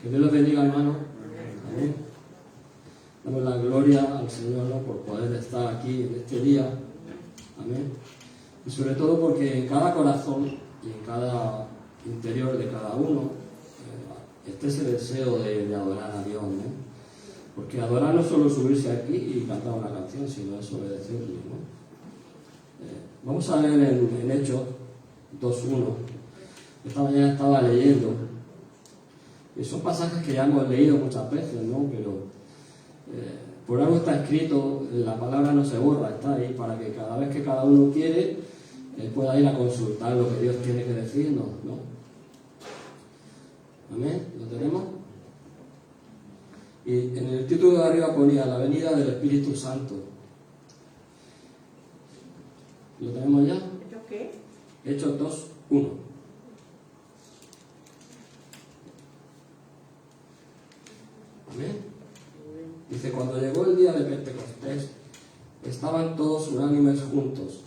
Que Dios les bendiga, hermano. Amén. Damos la gloria al Señor, ¿no?, por poder estar aquí en este día. Amén. Y sobre todo porque en cada corazón y en cada interior de cada uno esté ese deseo de adorar a Dios, ¿no? Porque adorar no es solo subirse aquí y cantar una canción, sino es obedecerle, ¿no? Vamos a leer en Hechos 2:1. Esta mañana estaba leyendo, y son pasajes que ya hemos leído muchas veces, ¿no? Pero por algo está escrito, la palabra no se borra, está ahí para que cada vez que cada uno quiere pueda ir a consultar lo que Dios tiene que decirnos, ¿no? Amén, ¿lo tenemos? Y en el título de arriba ponía la venida del Espíritu Santo. ¿Lo tenemos ya? ¿Hechos qué? Hechos 2:1. Amén. Dice, cuando llegó el día de Pentecostés, estaban todos unánimes juntos.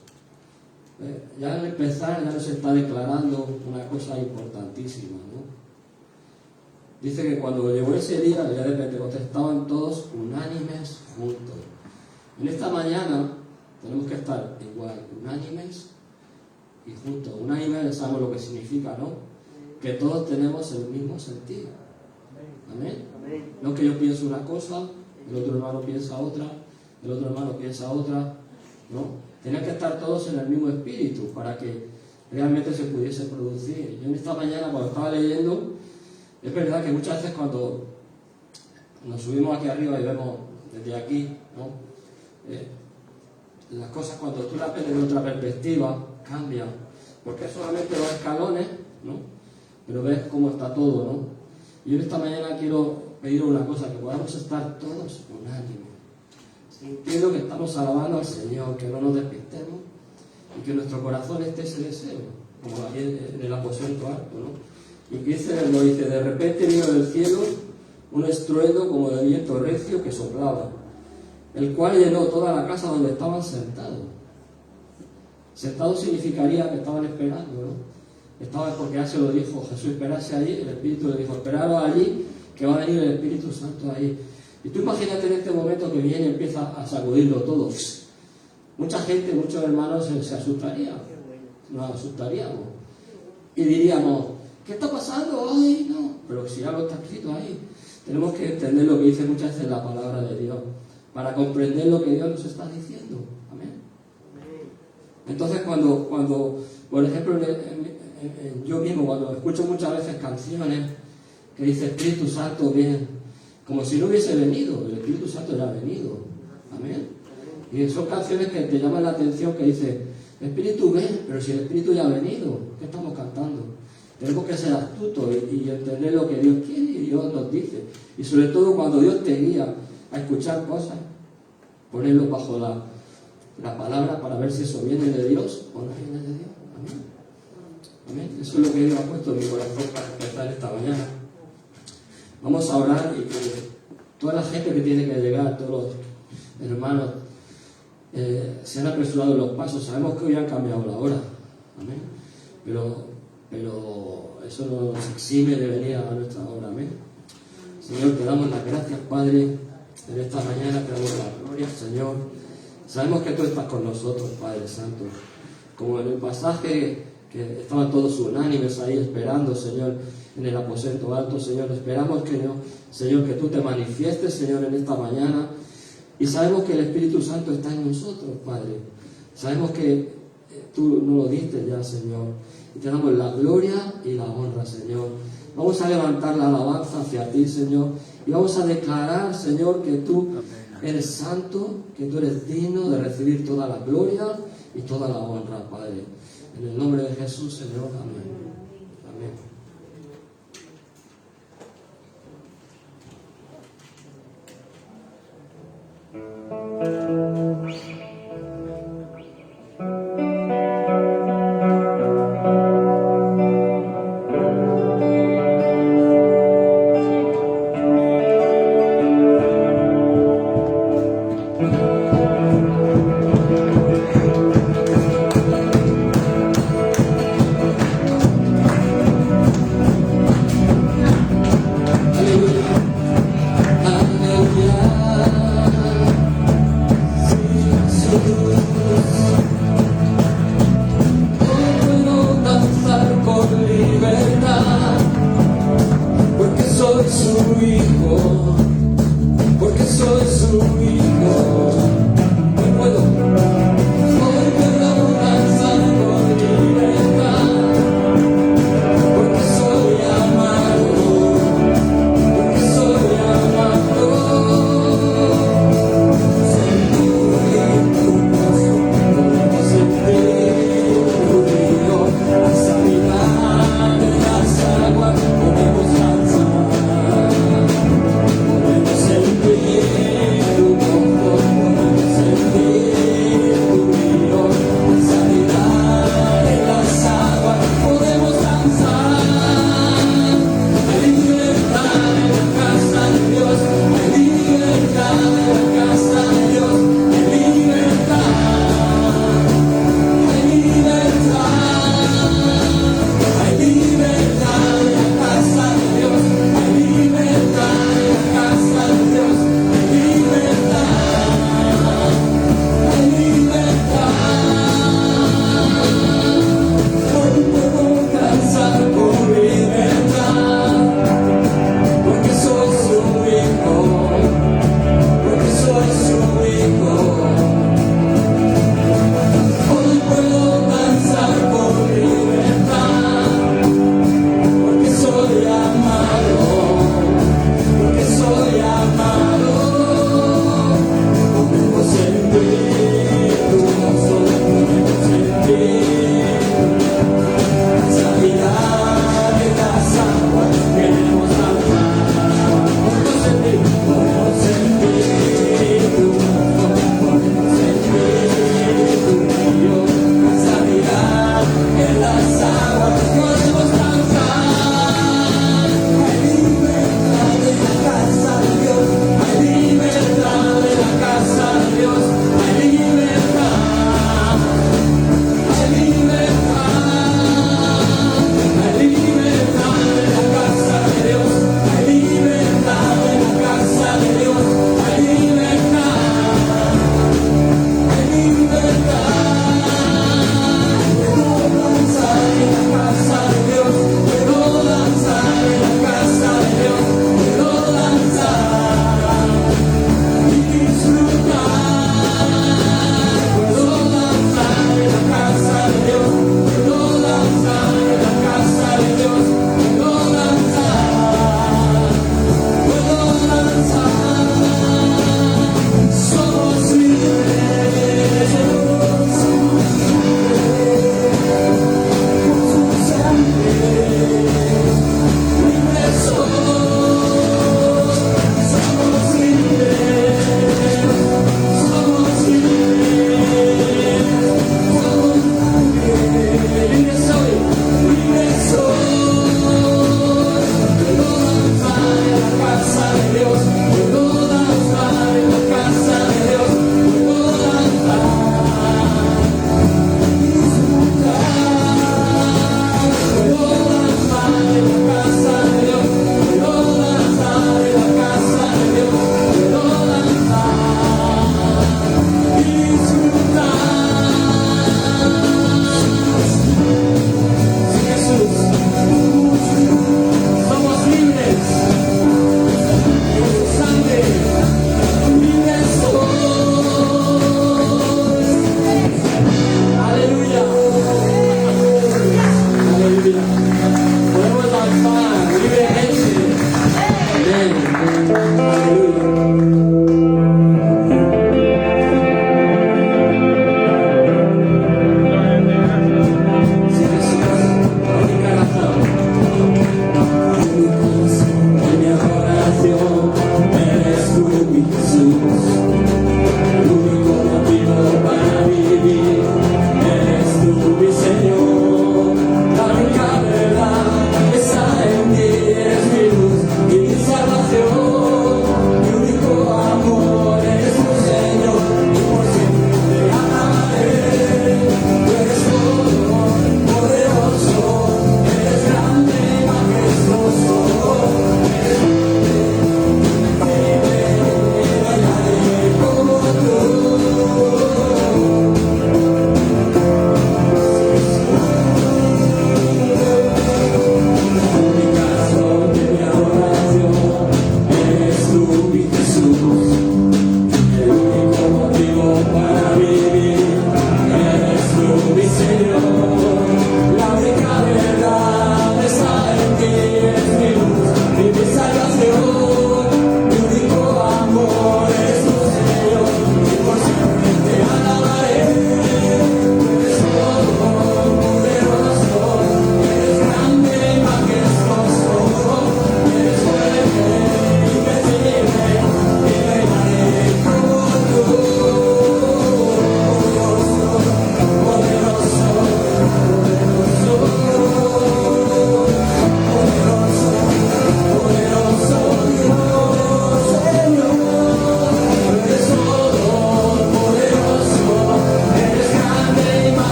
Ya al empezar ya nos está declarando una cosa importantísima, ¿no? Dice que cuando llegó ese día, el día de Pentecostés, estaban todos unánimes juntos. En esta mañana tenemos que estar igual, unánimes y juntos. Unánimes, sabemos lo que significa, ¿no? Que todos tenemos el mismo sentido. Amén. No que yo piense una cosa, el otro hermano piensa otra, el otro hermano piensa otra, ¿no? Tenían que estar todos en el mismo espíritu para que realmente se pudiese producir. Yo en esta mañana, cuando estaba leyendo, es verdad que muchas veces cuando nos subimos aquí arriba y vemos desde aquí, ¿no?, las cosas cuando tú las ves desde otra perspectiva cambian, porque es solamente los escalones, ¿no?, pero ves cómo está todo, ¿no? Y yo esta mañana quiero pedir una cosa, que podamos estar todos unánimes, sintiendo que estamos alabando al Señor, que no nos despistemos y que en nuestro corazón esté ese deseo, como aquí en el aposento alto, ¿no? Y que lo dice, de repente vino del cielo un estruendo como de viento recio que soplaba, el cual llenó toda la casa donde estaban sentados. Sentados significaría que estaban esperando, ¿no? Estaban, porque ya se lo dijo Jesús, esperarse allí, el Espíritu le dijo, esperaros allí, que va a venir el Espíritu Santo ahí. Y tú imagínate en este momento que viene y empieza a sacudirlo todo. Mucha gente, muchos hermanos se asustarían, nos asustaríamos y diríamos, ¿qué está pasando? ¡Ay, no! Pero si algo está escrito ahí, tenemos que entender lo que dice muchas veces la palabra de Dios, para comprender lo que Dios nos está diciendo. Amén. Entonces cuando por ejemplo, yo mismo cuando escucho muchas veces canciones que dice Espíritu Santo ven, como si no hubiese venido, el Espíritu Santo ya ha venido. Amén. Y son canciones que te llaman la atención, que dice Espíritu ven, pero si el Espíritu ya ha venido, ¿qué estamos cantando? Tenemos que ser astutos y entender lo que Dios quiere y Dios nos dice. Y sobre todo cuando Dios te guía a escuchar cosas, ponerlo bajo la palabra para ver si eso viene de Dios o no viene de Dios. Amén. Amén. Eso es lo que Dios ha puesto en mi corazón para empezar esta mañana. Vamos a orar y que toda la gente que tiene que llegar, todos los hermanos, se han apresurado los pasos. Sabemos que hoy han cambiado la hora. Amén. Pero eso no nos exime de venir a nuestra hora. Amén. Señor, te damos las gracias, Padre, en esta mañana te damos la gloria, Señor. Sabemos que tú estás con nosotros, Padre Santo. Como en el pasaje que estaban todos unánimes ahí esperando, Señor, en el aposento alto, Señor. Esperamos que no, Señor, que tú te manifiestes, Señor, en esta mañana. Y sabemos que el Espíritu Santo está en nosotros, Padre. Sabemos que tú nos lo diste ya, Señor. Y te damos la gloria y la honra, Señor. Vamos a levantar la alabanza hacia ti, Señor. Y vamos a declarar, Señor, que tú eres santo, que tú eres digno de recibir toda la gloria y toda la honra, Padre. En el nombre de Jesús, Señor. Amén. Amén.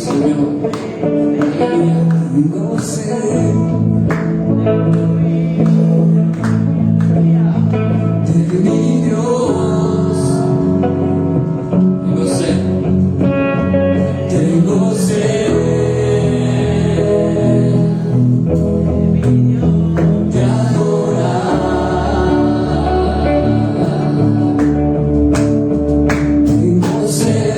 Señor. Aleluya. Tengo sed de mi Dios. Tengo sed. Tengo sed de adorar. Tengo sed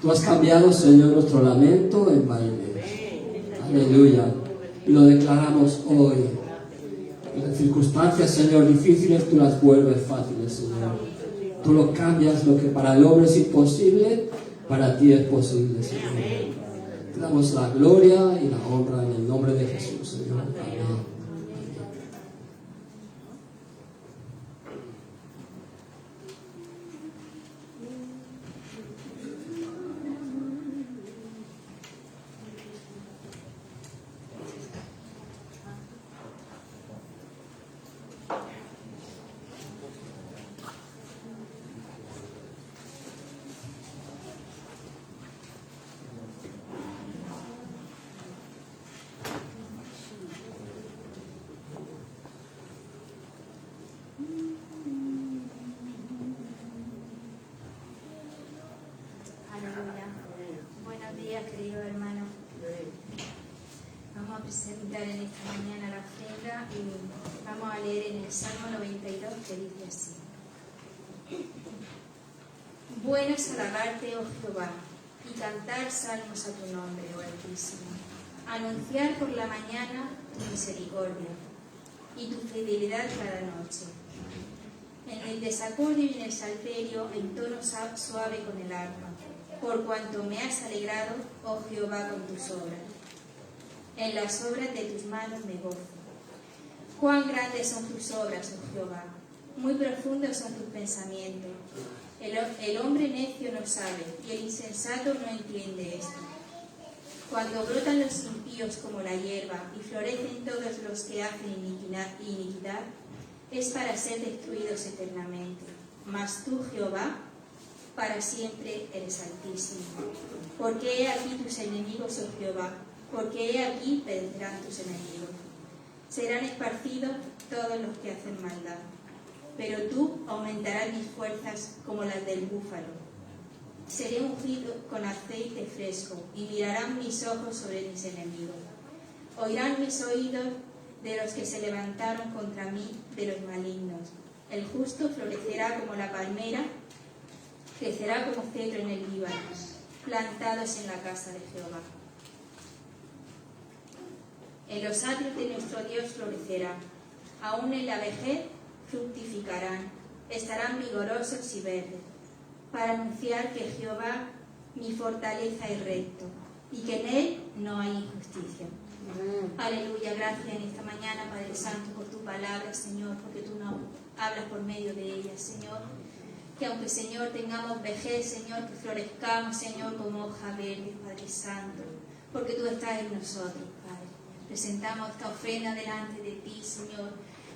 Tú has cambiado, Señor, nuestro lamento en baile. Aleluya. Y lo declaramos hoy. En las circunstancias, Señor, difíciles, tú las vuelves fáciles, Señor. Tú lo cambias, lo que para el hombre es imposible, para ti es posible, Señor. Te damos la gloria y la honra en el nombre de Jesús, Señor. Amén. Presentar en esta mañana la ofrenda y vamos a leer en el Salmo 92 que dice así: Bueno es alabarte, oh Jehová, y cantar salmos a tu nombre, oh Altísimo, anunciar por la mañana tu misericordia y tu fidelidad cada noche, en el desacordio y en el salterio, en tono suave con el arpa, por cuanto me has alegrado, oh Jehová, con tus obras. En las obras de tus manos me gozo. Cuán grandes son tus obras, oh Jehová, muy profundos son tus pensamientos. El hombre necio no sabe, y el insensato no entiende esto. Cuando brotan los impíos como la hierba, y florecen todos los que hacen iniquidad, es para ser destruidos eternamente. Mas tú, Jehová, para siempre eres altísimo. Porque he aquí tus enemigos, oh Jehová, porque he aquí perecerán tus enemigos. Serán esparcidos todos los que hacen maldad. Pero tú aumentarás mis fuerzas como las del búfalo. Seré ungido con aceite fresco, y mirarán mis ojos sobre mis enemigos. Oirán mis oídos de los que se levantaron contra mí, de los malignos. El justo florecerá como la palmera, crecerá como cedro en el Líbano, plantados en la casa de Jehová. En los atrios de nuestro Dios florecerá, aún en la vejez fructificarán, estarán vigorosos y verdes, para anunciar que Jehová, mi fortaleza, es recto, y que en él no hay injusticia. Aleluya, gracias en esta mañana, Padre Santo, por tu palabra, Señor, porque tú nos hablas por medio de ella, Señor. Que aunque, Señor, tengamos vejez, Señor, que florezcamos, Señor, como hoja verde, Padre Santo, porque tú estás en nosotros, Padre. Presentamos esta ofrenda delante de ti. ti, Señor,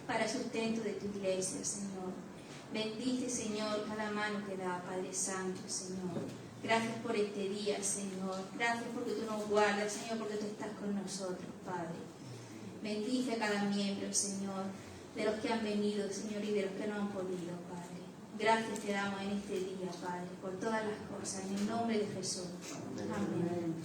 para sustento de tu iglesia, Señor. Bendice, Señor, cada mano que da, Padre Santo, Señor. Gracias por este día, Señor. Gracias porque tú nos guardas, Señor, porque tú estás con nosotros, Padre. Bendice a cada miembro, Señor, de los que han venido, Señor, y de los que no han podido, Padre. Gracias te damos en este día, Padre, por todas las cosas, en el nombre de Jesús. Amén.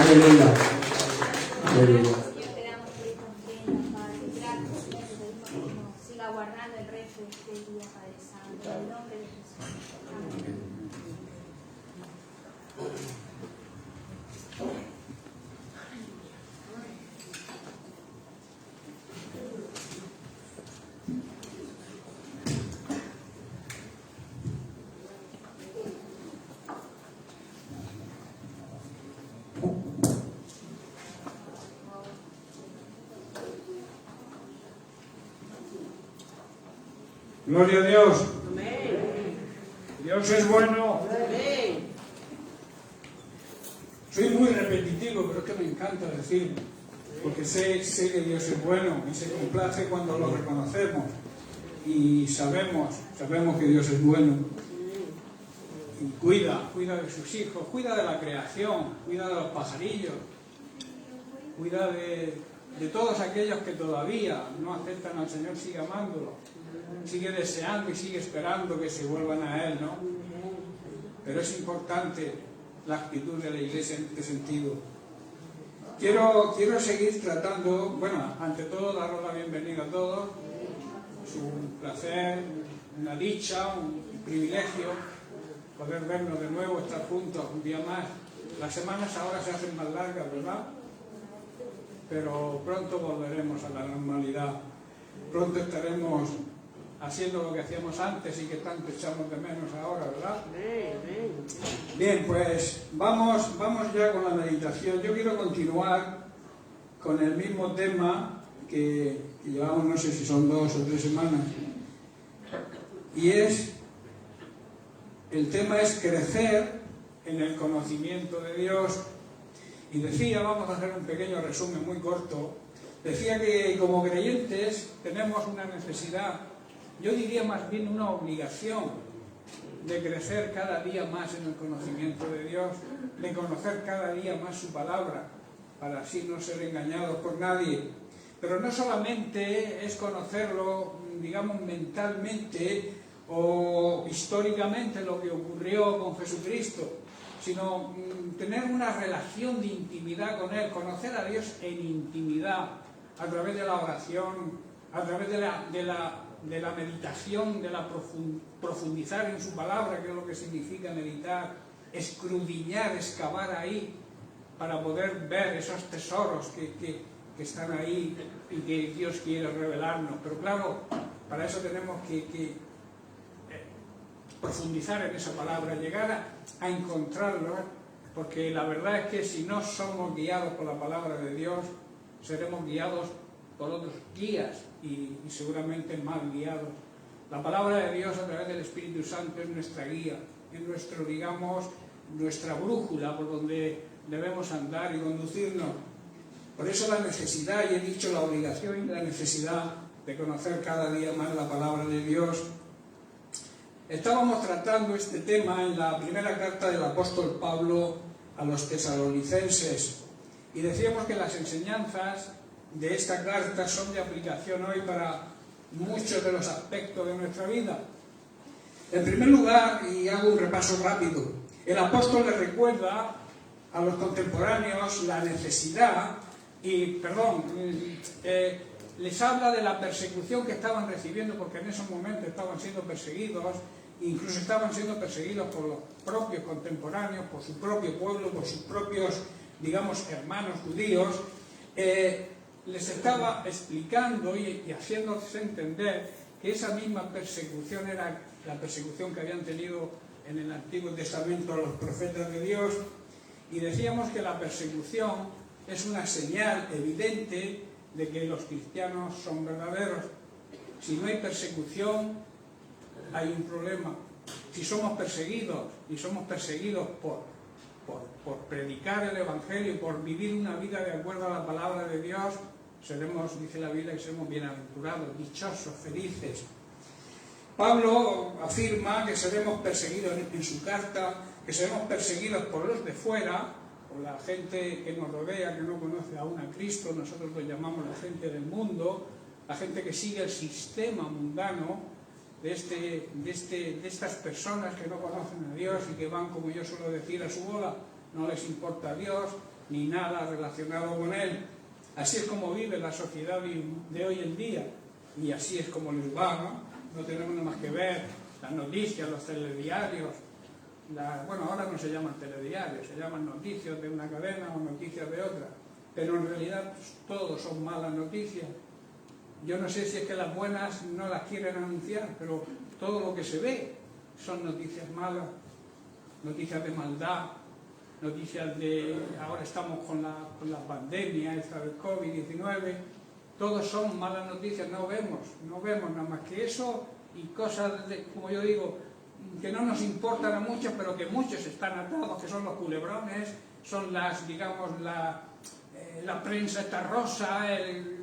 Aleluya. Aleluya. Señor, te damos por esta ofrenda, Padre. Gracias, Señor, por que nos siga guardando el resto de este día, Padre Santo. En el nombre de Jesús. Amén. Gloria a Dios. Dios es bueno. Soy muy repetitivo, pero es que me encanta decirlo, porque sé que Dios es bueno y se complace cuando lo reconocemos y sabemos que Dios es bueno. Y cuida de sus hijos, cuida de la creación, cuida de los pajarillos, cuida de todos aquellos que todavía no aceptan al Señor, sigue amándolo, sigue deseando y sigue esperando que se vuelvan a Él, ¿no? Pero es importante la actitud de la Iglesia en este sentido. Quiero seguir tratando, bueno, ante todo daros la bienvenida a todos. Es un placer, una dicha, un privilegio poder vernos de nuevo, estar juntos un día más. Las semanas ahora se hacen más largas, ¿verdad? Pero pronto volveremos a la normalidad. Pronto estaremos haciendo lo que hacíamos antes y que tanto echamos de menos ahora, ¿verdad? Bien, pues vamos ya con la meditación. Yo quiero continuar con el mismo tema que llevamos, no sé si son 2 o 3 semanas, y el tema es crecer en el conocimiento de Dios. Y decía, vamos a hacer un pequeño resumen muy corto, decía que como creyentes tenemos una necesidad, yo diría más bien una obligación de crecer cada día más en el conocimiento de Dios, de conocer cada día más su palabra, para así no ser engañados por nadie. Pero no solamente es conocerlo, digamos, mentalmente o históricamente lo que ocurrió con Jesucristo, sino tener una relación de intimidad con Él, conocer a Dios en intimidad, a través de la oración, a través de la meditación, de la profundizar en su palabra, que es lo que significa meditar, escudriñar, excavar ahí, para poder ver esos tesoros que están ahí y que Dios quiere revelarnos. Pero claro, para eso tenemos que profundizar en esa palabra, llegar a encontrarlo, porque la verdad es que si no somos guiados por la palabra de Dios, seremos guiados por otros guías y seguramente mal guiados. La palabra de Dios a través del Espíritu Santo es nuestra guía, es nuestro, digamos, nuestra brújula por donde debemos andar y conducirnos. Por eso la necesidad, y he dicho la obligación y la necesidad de conocer cada día más la palabra de Dios. Estábamos tratando este tema en la primera carta del apóstol Pablo a los tesalonicenses y decíamos que las enseñanzas de esta carta son de aplicación hoy para muchos de los aspectos de nuestra vida. En primer lugar, y hago un repaso rápido, el apóstol le recuerda a los contemporáneos la necesidad les habla de la persecución que estaban recibiendo, porque en esos momentos estaban siendo perseguidos, incluso estaban siendo perseguidos por los propios contemporáneos, por su propio pueblo, por sus propios, digamos, hermanos judíos. Les estaba explicando y haciéndose entender que esa misma persecución era la persecución que habían tenido en el Antiguo Testamento los profetas de Dios, y decíamos que la persecución es una señal evidente de que los cristianos son verdaderos. Si no hay persecución, hay un problema. Si somos perseguidos, y somos perseguidos por predicar el Evangelio, por vivir una vida de acuerdo a la palabra de Dios, seremos, dice la Biblia, que seremos bienaventurados, dichosos, felices. Pablo afirma que seremos perseguidos en su carta, que seremos perseguidos por los de fuera, por la gente que nos rodea, que no conoce aún a Cristo. Nosotros lo llamamos la gente del mundo, la gente que sigue el sistema mundano de estas personas que no conocen a Dios y que van, como yo suelo decir, a su bola. No les importa a Dios ni nada relacionado con Él. Así es como vive la sociedad de hoy en día, y así es como les va, ¿no? No tenemos nada más que ver las noticias, los telediarios. Bueno, ahora no se llaman telediarios, se llaman noticias de una cadena o noticias de otra, pero en realidad pues, todos son malas noticias. Yo no sé si es que las buenas no las quieren anunciar, pero todo lo que se ve son noticias malas, noticias de maldad, noticias de... Ahora estamos con la pandemia esta del COVID-19, todos son malas noticias, no vemos nada más que eso y cosas, como yo digo, que no nos importan a muchos, pero que muchos están atados, que son los culebrones, son las, digamos, la prensa esta rosa, el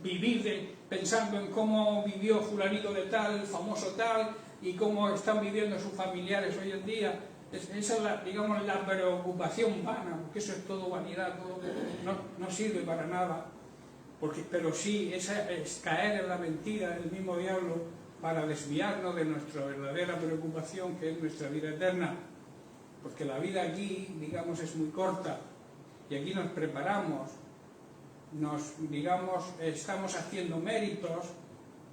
vivir pensando en cómo vivió fulanito de tal, el famoso tal, y cómo están viviendo sus familiares hoy en día. Esa es la preocupación vana, porque eso es todo vanidad, todo, no sirve para nada. Pero sí, esa es caer en la mentira del mismo diablo para desviarnos de nuestra verdadera preocupación, que es nuestra vida eterna. Porque la vida aquí, digamos, es muy corta, y aquí nos preparamos, estamos haciendo méritos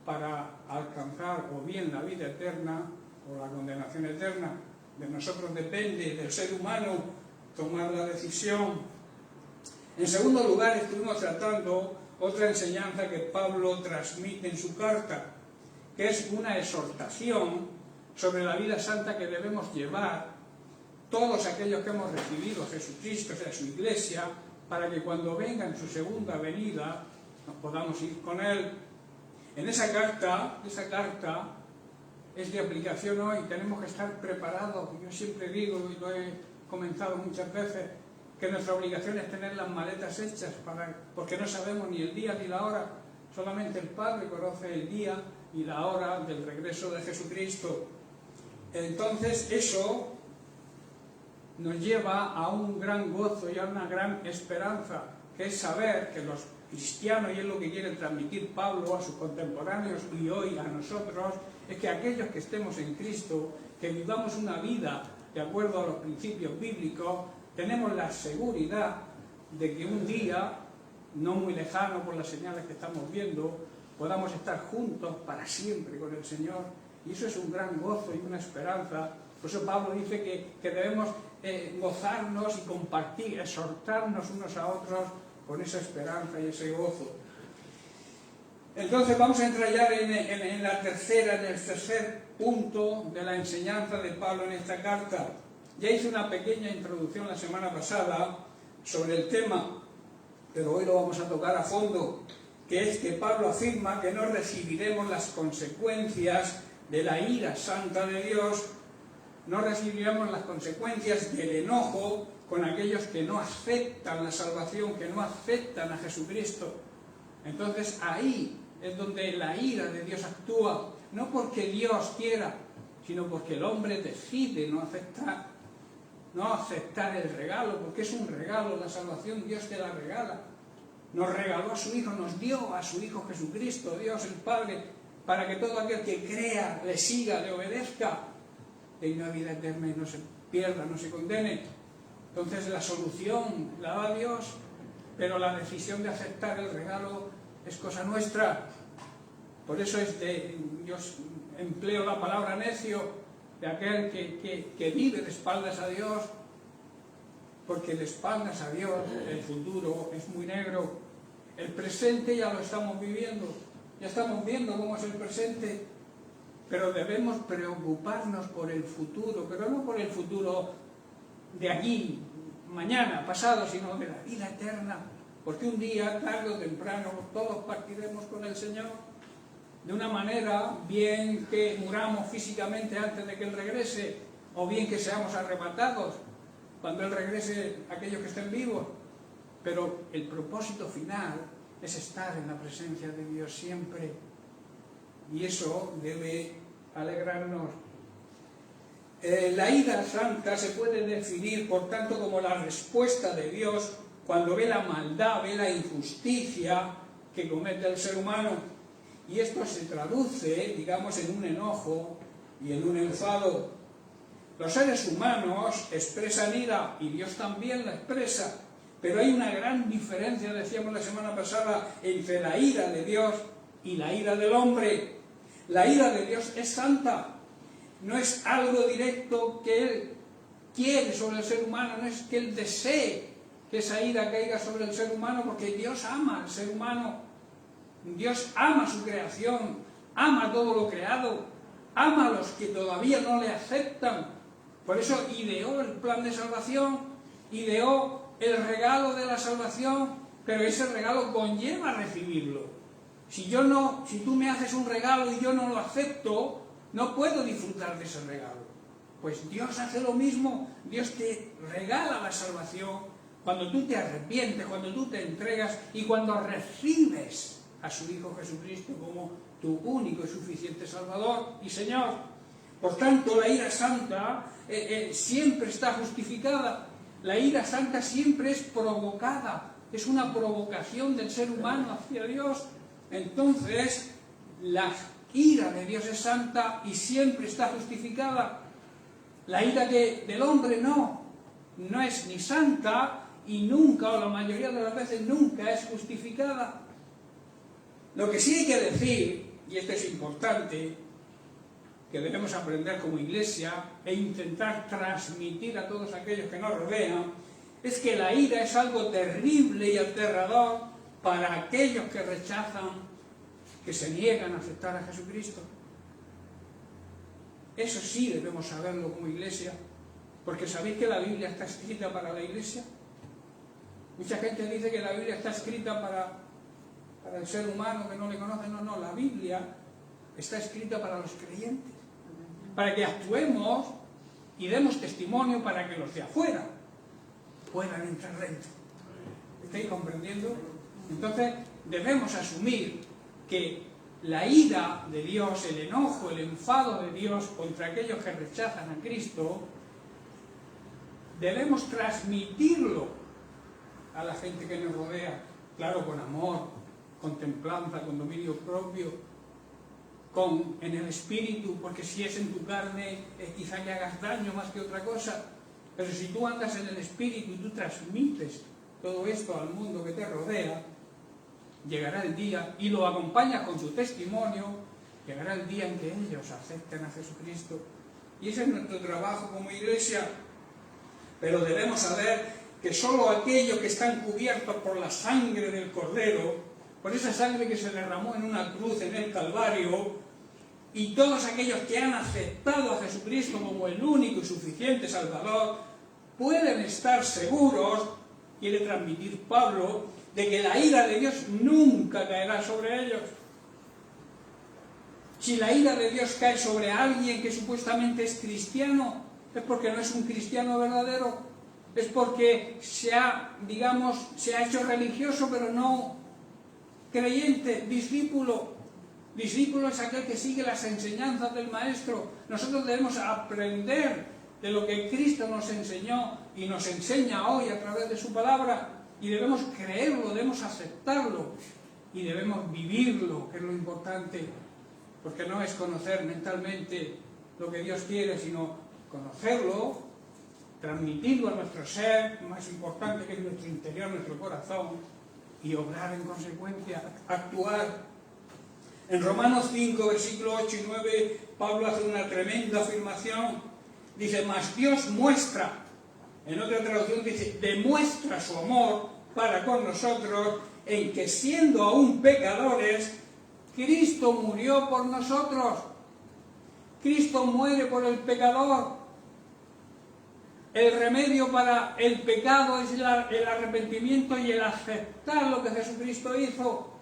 para alcanzar o bien la vida eterna o la condenación eterna. De nosotros depende, del ser humano, tomar la decisión. En segundo lugar, estuvimos tratando otra enseñanza que Pablo transmite en su carta, que es una exhortación sobre la vida santa que debemos llevar todos aquellos que hemos recibido a Jesucristo, o sea, su iglesia, para que cuando venga en su segunda venida nos podamos ir con Él. En esa carta es de aplicación hoy, tenemos que estar preparados. Yo siempre digo, y lo he comentado muchas veces, que nuestra obligación es tener las maletas hechas, porque no sabemos ni el día ni la hora. Solamente el Padre conoce el día y la hora del regreso de Jesucristo. Entonces eso nos lleva a un gran gozo y a una gran esperanza, que es saber que los cristianos, y es lo que quiere transmitir Pablo a sus contemporáneos y hoy a nosotros, es que aquellos que estemos en Cristo, que vivamos una vida de acuerdo a los principios bíblicos, tenemos la seguridad de que un día, no muy lejano por las señales que estamos viendo, podamos estar juntos para siempre con el Señor. Y eso es un gran gozo y una esperanza. Por eso Pablo dice que debemos gozarnos y compartir, exhortarnos unos a otros con esa esperanza y ese gozo. Entonces vamos a entrar ya en el tercer punto de la enseñanza de Pablo en esta carta. Ya hice una pequeña introducción la semana pasada sobre el tema, pero hoy lo vamos a tocar a fondo, que es que Pablo afirma que no recibiremos las consecuencias de la ira santa de Dios, no recibiremos las consecuencias del enojo con aquellos que no aceptan la salvación, que no aceptan a Jesucristo. Entonces ahí es donde la ira de Dios actúa, no porque Dios quiera, sino porque el hombre decide no aceptar el regalo, porque es un regalo, la salvación Dios te la regala. Nos regaló a su Hijo, nos dio a su Hijo Jesucristo, Dios el Padre, para que todo aquel que crea, le siga, le obedezca, tenga vida eterna y no se pierda, no se condene. Entonces la solución la da Dios, pero la decisión de aceptar el regalo es cosa nuestra. Por eso yo empleo la palabra necio de aquel que vive de espaldas a Dios, porque de espaldas a Dios el futuro es muy negro. El presente ya lo estamos viviendo, ya estamos viendo cómo es el presente, pero debemos preocuparnos por el futuro, pero no por el futuro de aquí, mañana, pasado, sino de la vida eterna, porque un día, tarde o temprano, todos partiremos con el Señor, de una manera, bien que muramos físicamente antes de que Él regrese, o bien que seamos arrebatados cuando Él regrese, aquellos que estén vivos, pero el propósito final es estar en la presencia de Dios siempre, y eso debe alegrarnos. La ira santa se puede definir, por tanto, como la respuesta de Dios cuando ve la maldad, ve la injusticia que comete el ser humano. Y esto se traduce, digamos, en un enojo y en un enfado. Los seres humanos expresan ira y Dios también la expresa, pero hay una gran diferencia, decíamos la semana pasada, entre la ira de Dios y la ira del hombre. La ira de Dios es santa, no es algo directo que Él quiere sobre el ser humano, no es que Él desee que esa ira caiga sobre el ser humano, porque Dios ama al ser humano, Dios ama su creación, ama todo lo creado, ama a los que todavía no le aceptan. Por eso ideó el plan de salvación, ideó el regalo de la salvación, pero ese regalo conlleva recibirlo. Si tú me haces un regalo y yo no lo acepto, no puedo disfrutar de ese regalo. Pues Dios hace lo mismo, Dios te regala la salvación cuando tú te arrepientes, cuando tú te entregas y cuando recibes a su Hijo Jesucristo como tu único y suficiente Salvador y Señor. Por tanto, la ira santa siempre está justificada. La ira santa siempre es provocada, es una provocación del ser humano hacia Dios. Entonces, la ira de Dios es santa y siempre está justificada. La ira del hombre no es ni santa y nunca, o la mayoría de las veces nunca es justificada. Lo que sí hay que decir, y esto es importante, que debemos aprender como iglesia e intentar transmitir a todos aquellos que nos rodean, es que la ira es algo terrible y aterrador para aquellos que rechazan, que se niegan a aceptar a Jesucristo. Eso sí debemos saberlo como iglesia, porque ¿sabéis que la Biblia está escrita para la iglesia? Mucha gente dice que la Biblia está escrita para el ser humano que no le conoce. No, la Biblia está escrita para los creyentes, para que actuemos y demos testimonio para que los de afuera puedan entrar dentro. ¿Estáis comprendiendo? Entonces debemos asumir que la ira de Dios, el enojo, el enfado de Dios contra aquellos que rechazan a Cristo, debemos transmitirlo a la gente que nos rodea, claro, con amor, con templanza, con dominio propio, en el espíritu, porque si es en tu carne quizá que hagas daño más que otra cosa, pero si tú andas en el espíritu y tú transmites todo esto al mundo que te rodea, llegará el día, y lo acompañas con su testimonio, llegará el día en que ellos acepten a Jesucristo. Y ese es nuestro trabajo como iglesia. Pero debemos saber que solo aquellos que están cubiertos por la sangre del Cordero, por esa sangre que se derramó en una cruz en el Calvario, y todos aquellos que han aceptado a Jesucristo como el único y suficiente Salvador, pueden estar seguros, quiere transmitir Pablo, de que la ira de Dios nunca caerá sobre ellos. Si la ira de Dios cae sobre alguien que supuestamente es cristiano, es porque no es un cristiano verdadero, es porque se ha hecho religioso pero no creyente, discípulo. Discípulo es aquel que sigue las enseñanzas del Maestro. Nosotros debemos aprender de lo que Cristo nos enseñó y nos enseña hoy a través de su palabra, y debemos creerlo, debemos aceptarlo y debemos vivirlo, que es lo importante, porque no es conocer mentalmente lo que Dios quiere, sino conocerlo, transmitirlo a nuestro ser, más importante que es nuestro interior, nuestro corazón, y obrar en consecuencia, actuar. En Romanos 5, versículos 8 y 9, Pablo hace una tremenda afirmación. Dice, mas Dios muestra, en otra traducción dice, demuestra su amor para con nosotros, en que siendo aún pecadores, Cristo murió por nosotros. Cristo muere por el pecador. El remedio para el pecado es el arrepentimiento y el aceptar lo que Jesucristo hizo.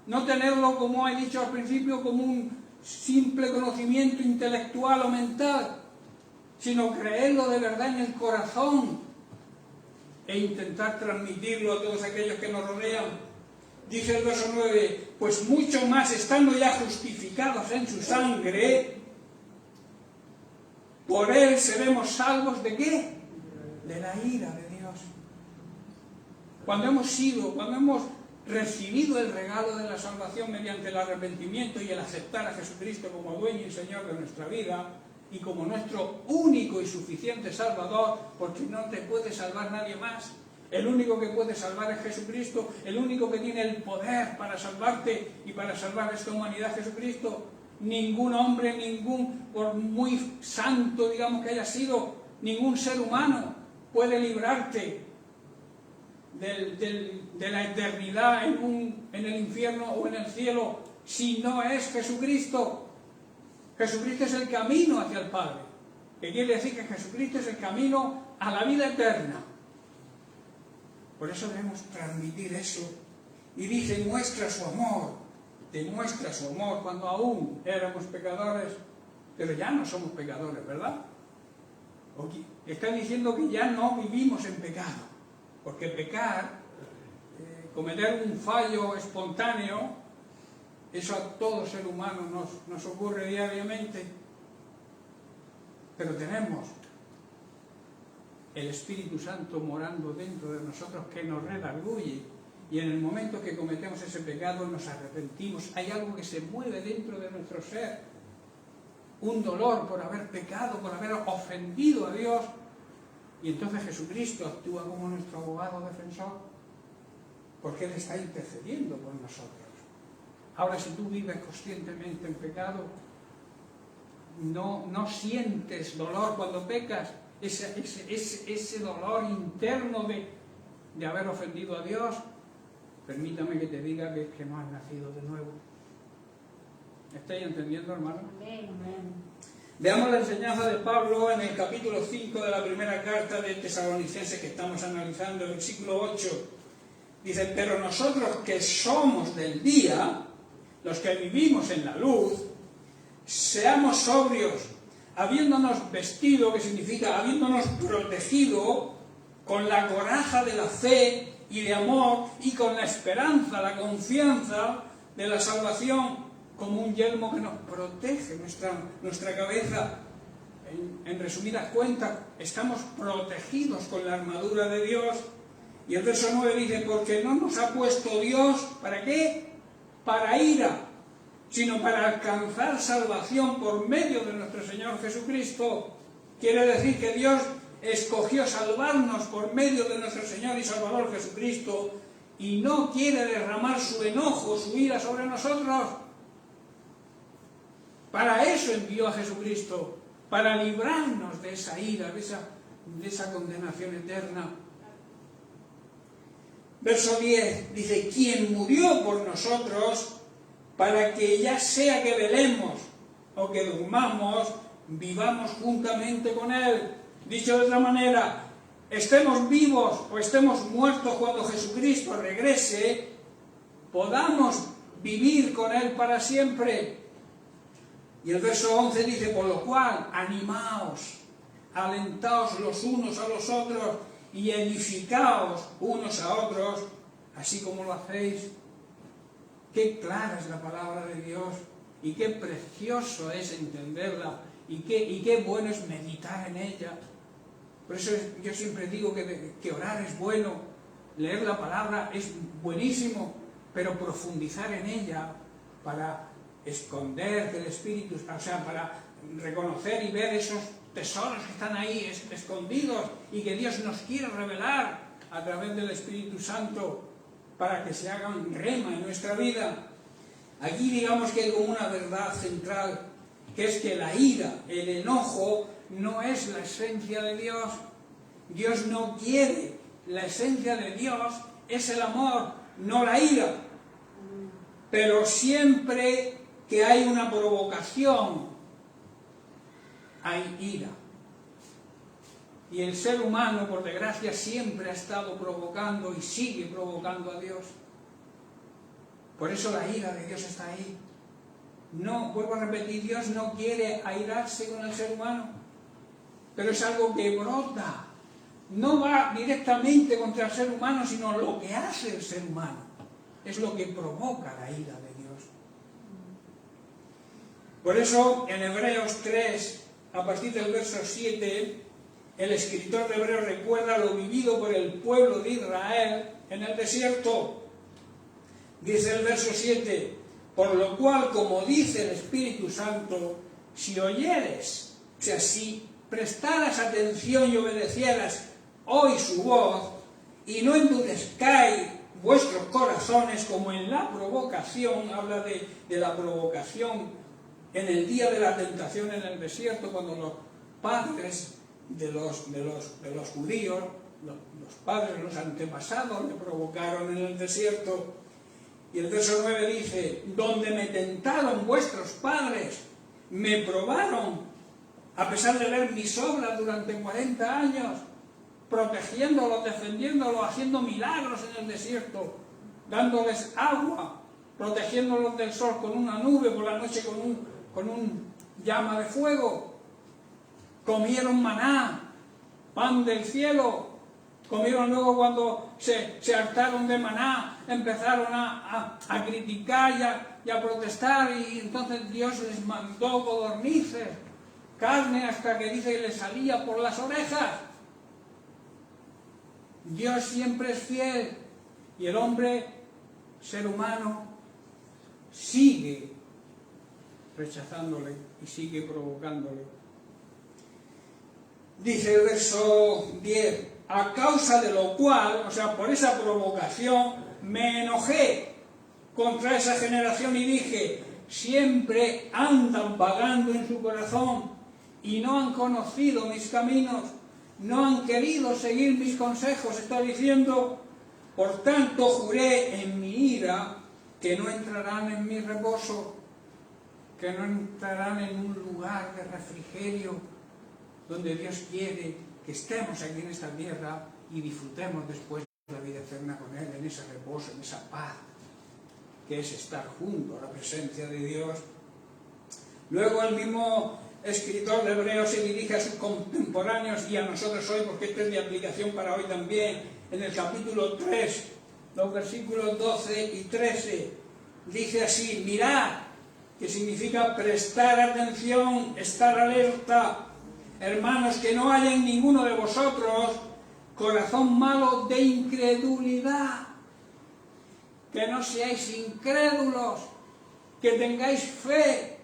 No tenerlo, como he dicho al principio, como un simple conocimiento intelectual o mental, sino creerlo de verdad en el corazón e intentar transmitirlo a todos aquellos que nos rodean. Dice el verso 9, pues mucho más estando ya justificados en su sangre, por él seremos salvos ¿de qué? De la ira de Dios. Cuando hemos recibido el regalo de la salvación mediante el arrepentimiento y el aceptar a Jesucristo como dueño y Señor de nuestra vida y como nuestro único y suficiente Salvador, porque no te puede salvar nadie más. El único que puede salvar es Jesucristo, el único que tiene el poder para salvarte y para salvar a esta humanidad, Jesucristo. Ningún hombre, por muy santo, digamos, que haya sido, ningún ser humano puede librarte de la eternidad en el infierno o en el cielo si no es Jesucristo. Jesucristo es el camino hacia el Padre, que quiere decir que Jesucristo es el camino a la vida eterna. Por eso debemos transmitir eso. Y dice, demuestra su amor cuando aún éramos pecadores, pero ya no somos pecadores, ¿verdad? Está diciendo que ya no vivimos en pecado, porque pecar, cometer un fallo espontáneo, eso a todo ser humano nos ocurre diariamente, pero tenemos el Espíritu Santo morando dentro de nosotros que nos redarguye, y en el momento que cometemos ese pecado nos arrepentimos. Hay algo que se mueve dentro de nuestro ser, un dolor por haber pecado, por haber ofendido a Dios, y entonces Jesucristo actúa como nuestro abogado defensor, porque Él está intercediendo por nosotros. Ahora, si tú vives conscientemente en pecado, no sientes dolor cuando pecas, ese dolor interno de haber ofendido a Dios. Permítame que te diga que es que no has nacido de nuevo. ¿Estáis entendiendo, hermano? Amén. Veamos la enseñanza de Pablo en el capítulo 5 de la primera carta de Tesalonicenses que estamos analizando, el versículo 8. Dice, pero nosotros que somos del día, los que vivimos en la luz, seamos sobrios, habiéndonos vestido, que significa habiéndonos protegido con la coraza de la fe y de amor y con la esperanza, la confianza de la salvación, como un yelmo que nos protege nuestra cabeza. En resumidas cuentas, estamos protegidos con la armadura de Dios. Y el verso 9 dice, porque no nos ha puesto Dios, ¿para qué? Para ira, sino para alcanzar salvación por medio de nuestro Señor Jesucristo. Quiere decir que Dios escogió salvarnos por medio de nuestro Señor y Salvador Jesucristo y no quiere derramar su enojo, su ira sobre nosotros. Para eso envió a Jesucristo, para librarnos de esa ira, de esa condenación eterna. Verso 10 dice, quien murió por nosotros, para que ya sea que velemos o que durmamos, vivamos juntamente con Él. Dicho de otra manera, estemos vivos o estemos muertos cuando Jesucristo regrese, podamos vivir con Él para siempre. Y el verso 11 dice, por lo cual, animaos, alentaos los unos a los otros y edificaos unos a otros, así como lo hacéis. Qué clara es la palabra de Dios y qué precioso es entenderla y qué bueno es meditar en ella. Por eso yo siempre digo que orar es bueno, leer la palabra es buenísimo, pero profundizar en ella para esconder del Espíritu, o sea, para reconocer y ver esos tesoros que están ahí escondidos y que Dios nos quiere revelar a través del Espíritu Santo para que se hagan rema en nuestra vida. Aquí digamos que hay como una verdad central, que es que la ira, el enojo, no es la esencia de Dios. Dios no quiere. La esencia de Dios es el amor, no la ira. Pero siempre que hay una provocación, hay ira. Y el ser humano, por desgracia, siempre ha estado provocando y sigue provocando a Dios. Por eso la ira de Dios está ahí. No, vuelvo a repetir, Dios no quiere airarse con el ser humano, pero es algo que brota. No va directamente contra el ser humano, sino lo que hace el ser humano. Es lo que provoca la ira de Dios. Por eso, en Hebreos 3, a partir del verso 7, el escritor de Hebreos recuerda lo vivido por el pueblo de Israel en el desierto. Dice el verso 7, por lo cual, como dice el Espíritu Santo, si oyeres, o sea, si prestaras atención y obedecieras hoy su voz, y no endurezcáis vuestros corazones como en la provocación, habla de la provocación en el día de la tentación en el desierto, cuando los padres de los judíos, los padres, los antepasados, le provocaron en el desierto. Y el verso 9 dice, donde me tentaron vuestros padres, me probaron, a pesar de ver mis obras durante 40 años, protegiéndolos, defendiéndolos, haciendo milagros en el desierto, dándoles agua, protegiéndolos del sol con una nube, por la noche con un llama de fuego. Comieron maná, pan del cielo. Comieron luego cuando se hartaron de maná, empezaron a criticar y a protestar, y entonces Dios les mandó codornices, carne hasta que dice que les salía por las orejas. Dios siempre es fiel y el hombre, ser humano, sigue rechazándole y sigue provocándole. Dice el verso 10, a causa de lo cual, o sea, por esa provocación, me enojé contra esa generación y dije, siempre andan vagando en su corazón y no han conocido mis caminos, no han querido seguir mis consejos. Está diciendo, por tanto juré en mi ira que no entrarán en mi reposo, que no entrarán en un lugar de refrigerio donde Dios quiere que estemos aquí en esta tierra y disfrutemos después de la vida eterna con Él, en ese reposo, en esa paz, que es estar junto a la presencia de Dios. Luego el mismo escritor de Hebreos se dirige a sus contemporáneos y a nosotros hoy, porque esto es de aplicación para hoy también. En el capítulo 3, los versículos 12 y 13, dice así: mirad, que significa prestar atención, estar alerta, hermanos, que no haya en ninguno de vosotros corazón malo de incredulidad, que no seáis incrédulos, que tengáis fe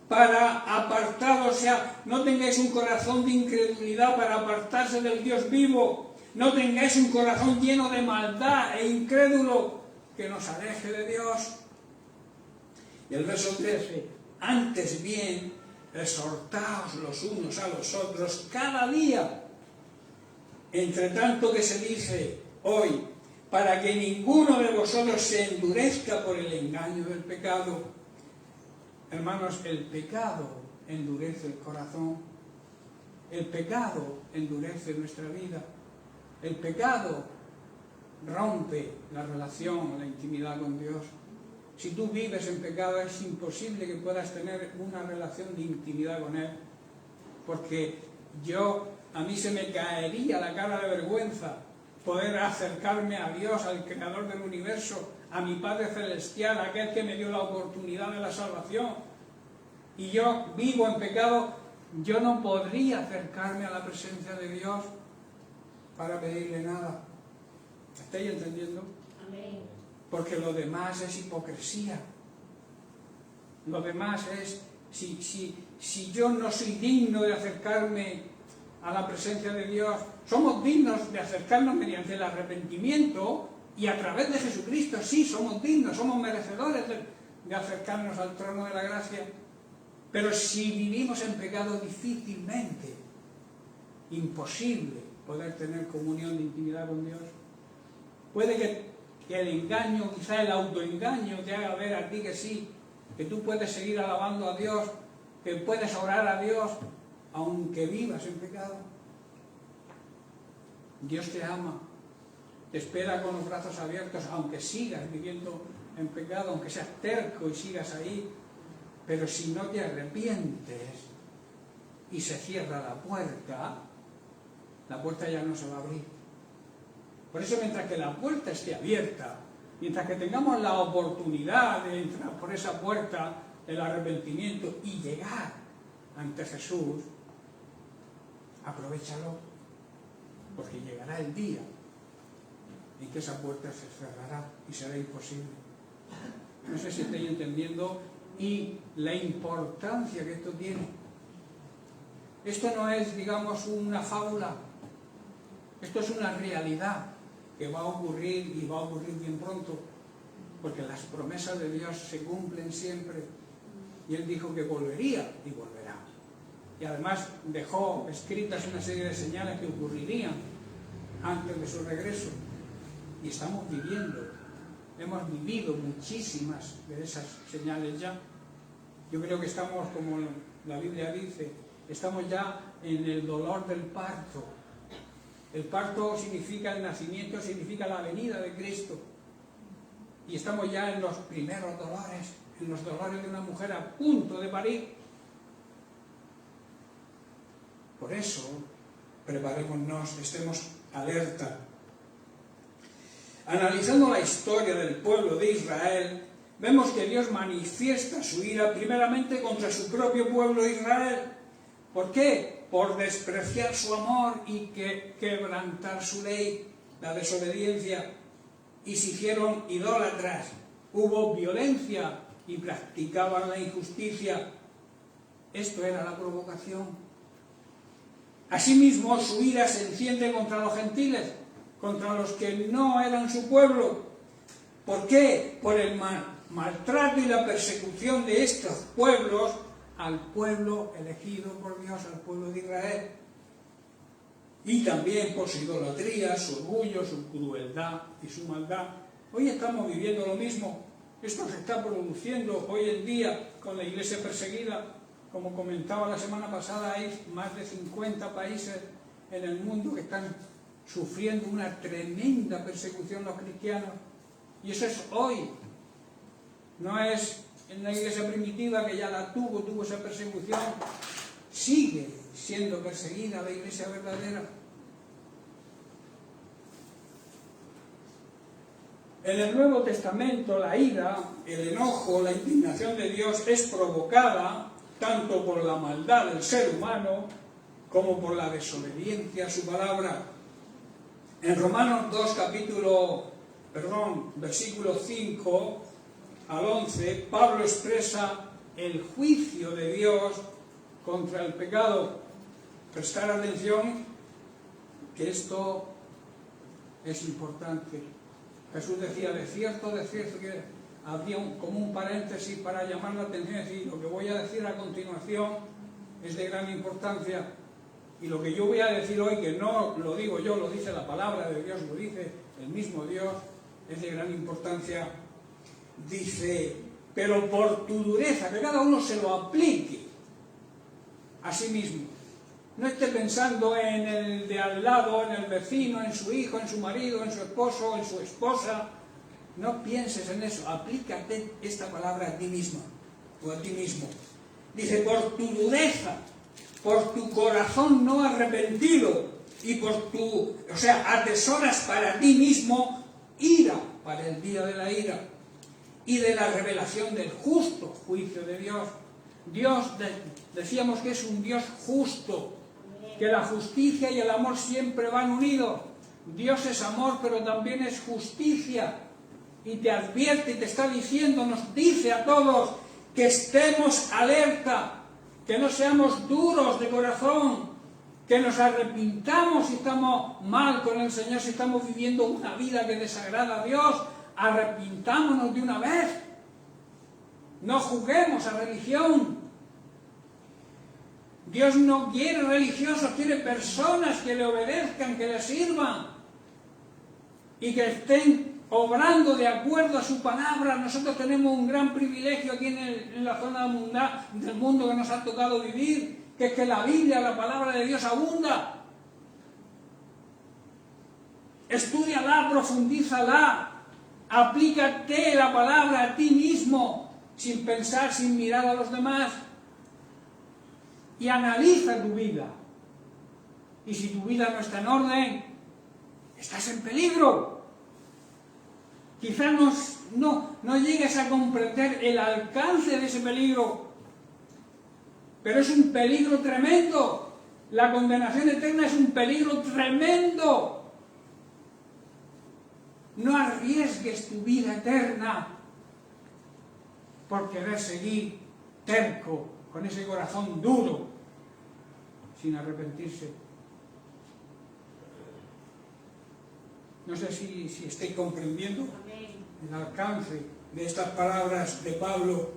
para apartaros, o sea, no tengáis un corazón de incredulidad para apartarse del Dios vivo, no tengáis un corazón lleno de maldad e incrédulo que nos aleje de Dios. Y el verso 13, antes bien, exhortaos los unos a los otros cada día, entre tanto que se dice hoy, para que ninguno de vosotros se endurezca por el engaño del pecado. Hermanos, el pecado endurece el corazón, el pecado endurece nuestra vida, el pecado rompe la relación, la intimidad con Dios. Si tú vives en pecado es imposible que puedas tener una relación de intimidad con Él, porque a mí se me caería la cara de vergüenza poder acercarme a Dios, al Creador del universo, a mi Padre Celestial, aquel que me dio la oportunidad de la salvación, y yo vivo en pecado. Yo no podría acercarme a la presencia de Dios para pedirle nada. ¿Estáis entendiendo? Amén. Porque lo demás es hipocresía. Lo demás es, si yo no soy digno de acercarme a la presencia de Dios, somos dignos de acercarnos mediante el arrepentimiento y a través de Jesucristo, sí, somos dignos, somos merecedores de acercarnos al trono de la gracia. Pero si vivimos en pecado, difícilmente, imposible poder tener comunión de intimidad con Dios. Puede que el engaño, quizá el autoengaño, te haga ver a ti que sí, que tú puedes seguir alabando a Dios, que puedes orar a Dios, aunque vivas en pecado. Dios te ama, te espera con los brazos abiertos, aunque sigas viviendo en pecado, aunque seas terco y sigas ahí. Pero si no te arrepientes y se cierra la puerta ya no se va a abrir. Por eso, mientras que la puerta esté abierta, mientras que tengamos la oportunidad de entrar por esa puerta del arrepentimiento y llegar ante Jesús, aprovéchalo, porque llegará el día en que esa puerta se cerrará y será imposible. No sé si estáis entendiendo y la importancia que esto tiene. Esto no es, digamos, una fábula, esto es una realidad que va a ocurrir y va a ocurrir bien pronto, porque las promesas de Dios se cumplen siempre, y Él dijo que volvería y volverá. Y además dejó escritas una serie de señales que ocurrirían antes de su regreso, y estamos hemos vivido muchísimas de esas señales ya. Yo creo que estamos, como la Biblia dice, estamos ya en el dolor del parto. El parto significa el nacimiento, significa la venida de Cristo. Y estamos ya en los primeros dolores, en los dolores de una mujer a punto de parir. Por eso, preparémonos, estemos alerta. Analizando la historia del pueblo de Israel, vemos que Dios manifiesta su ira primeramente contra su propio pueblo Israel. ¿Por qué? Por despreciar su amor y quebrantar su ley, la desobediencia, y se hicieron idólatras. Hubo violencia y practicaban la injusticia. Esto era la provocación. Asimismo, su ira se enciende contra los gentiles, contra los que no eran su pueblo. ¿Por qué? Por el maltrato y la persecución de estos pueblos al pueblo elegido por Dios, al pueblo de Israel. Y también por su idolatría, su orgullo, su crueldad y su maldad. Hoy estamos viviendo lo mismo. Esto se está produciendo hoy en día con la iglesia perseguida. Como comentaba la semana pasada, hay más de 50 países en el mundo que están sufriendo una tremenda persecución los cristianos. Y eso es hoy. No es en la iglesia primitiva, que ya la tuvo esa persecución, sigue siendo perseguida la iglesia verdadera. En el Nuevo Testamento la ira, el enojo, la indignación de Dios es provocada tanto por la maldad del ser humano como por la desobediencia a su palabra. En Romanos 2, versículo 5 al 11, Pablo expresa el juicio de Dios contra el pecado. Prestar atención que esto es importante. Jesús decía, de cierto, que había como un paréntesis para llamar la atención, es decir, lo que voy a decir a continuación es de gran importancia, y lo que yo voy a decir hoy, que no lo digo yo, lo dice la palabra de Dios, lo dice el mismo Dios, es de gran importancia. Dice, pero por tu dureza, que cada uno se lo aplique a sí mismo. No esté pensando en el de al lado, en el vecino, en su hijo, en su marido, en su esposo, en su esposa. No pienses en eso, aplícate esta palabra a ti misma o a ti mismo. Dice, por tu dureza, por tu corazón no arrepentido y por tu, atesoras para ti mismo ira para el día de la ira y de la revelación del justo juicio de Dios. Dios, decíamos que es un Dios justo, que la justicia y el amor siempre van unidos. Dios es amor, pero también es justicia. Y te advierte y te está diciendo, nos dice a todos, que estemos alerta, que no seamos duros de corazón, que nos arrepintamos si estamos mal con el Señor, si estamos viviendo una vida que desagrada a Dios, arrepintámonos de una vez. No juguemos a religión. Dios no quiere religiosos, quiere personas que le obedezcan, que le sirvan y que estén obrando de acuerdo a su palabra. Nosotros tenemos un gran privilegio aquí en la zona del mundo que nos ha tocado vivir, que es que la Biblia, la palabra de Dios abunda. Estúdiala, profundízala, aplícate la palabra a ti mismo, sin pensar, sin mirar a los demás. Y analiza tu vida. Y si tu vida no está en orden, estás en peligro. Quizás no llegues a comprender el alcance de ese peligro, pero es un peligro tremendo. La condenación eterna es un peligro tremendo. No arriesgues tu vida eterna por querer seguir terco, con ese corazón duro, sin arrepentirse. No sé si estoy comprendiendo el alcance de estas palabras de Pablo.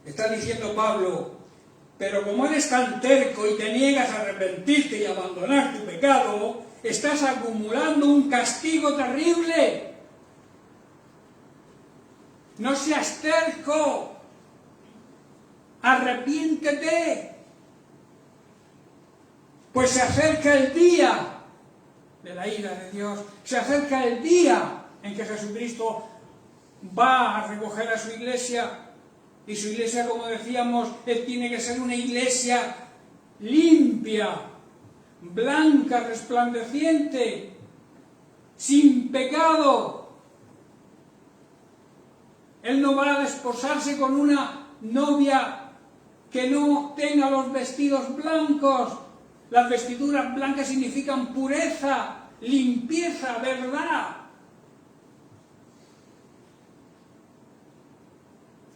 Está diciendo Pablo, pero como eres tan terco y te niegas a arrepentirte y abandonar tu pecado, estás acumulando un castigo terrible. No seas terco. Arrepiéntete, pues se acerca el día de la ira de Dios, se acerca el día en que Jesucristo va a recoger a su iglesia, y su iglesia, como decíamos, tiene que ser una iglesia limpia, blanca, resplandeciente, sin pecado. Él no va a desposarse con una novia que no tenga los vestidos blancos. Las vestiduras blancas significan pureza, limpieza, verdad.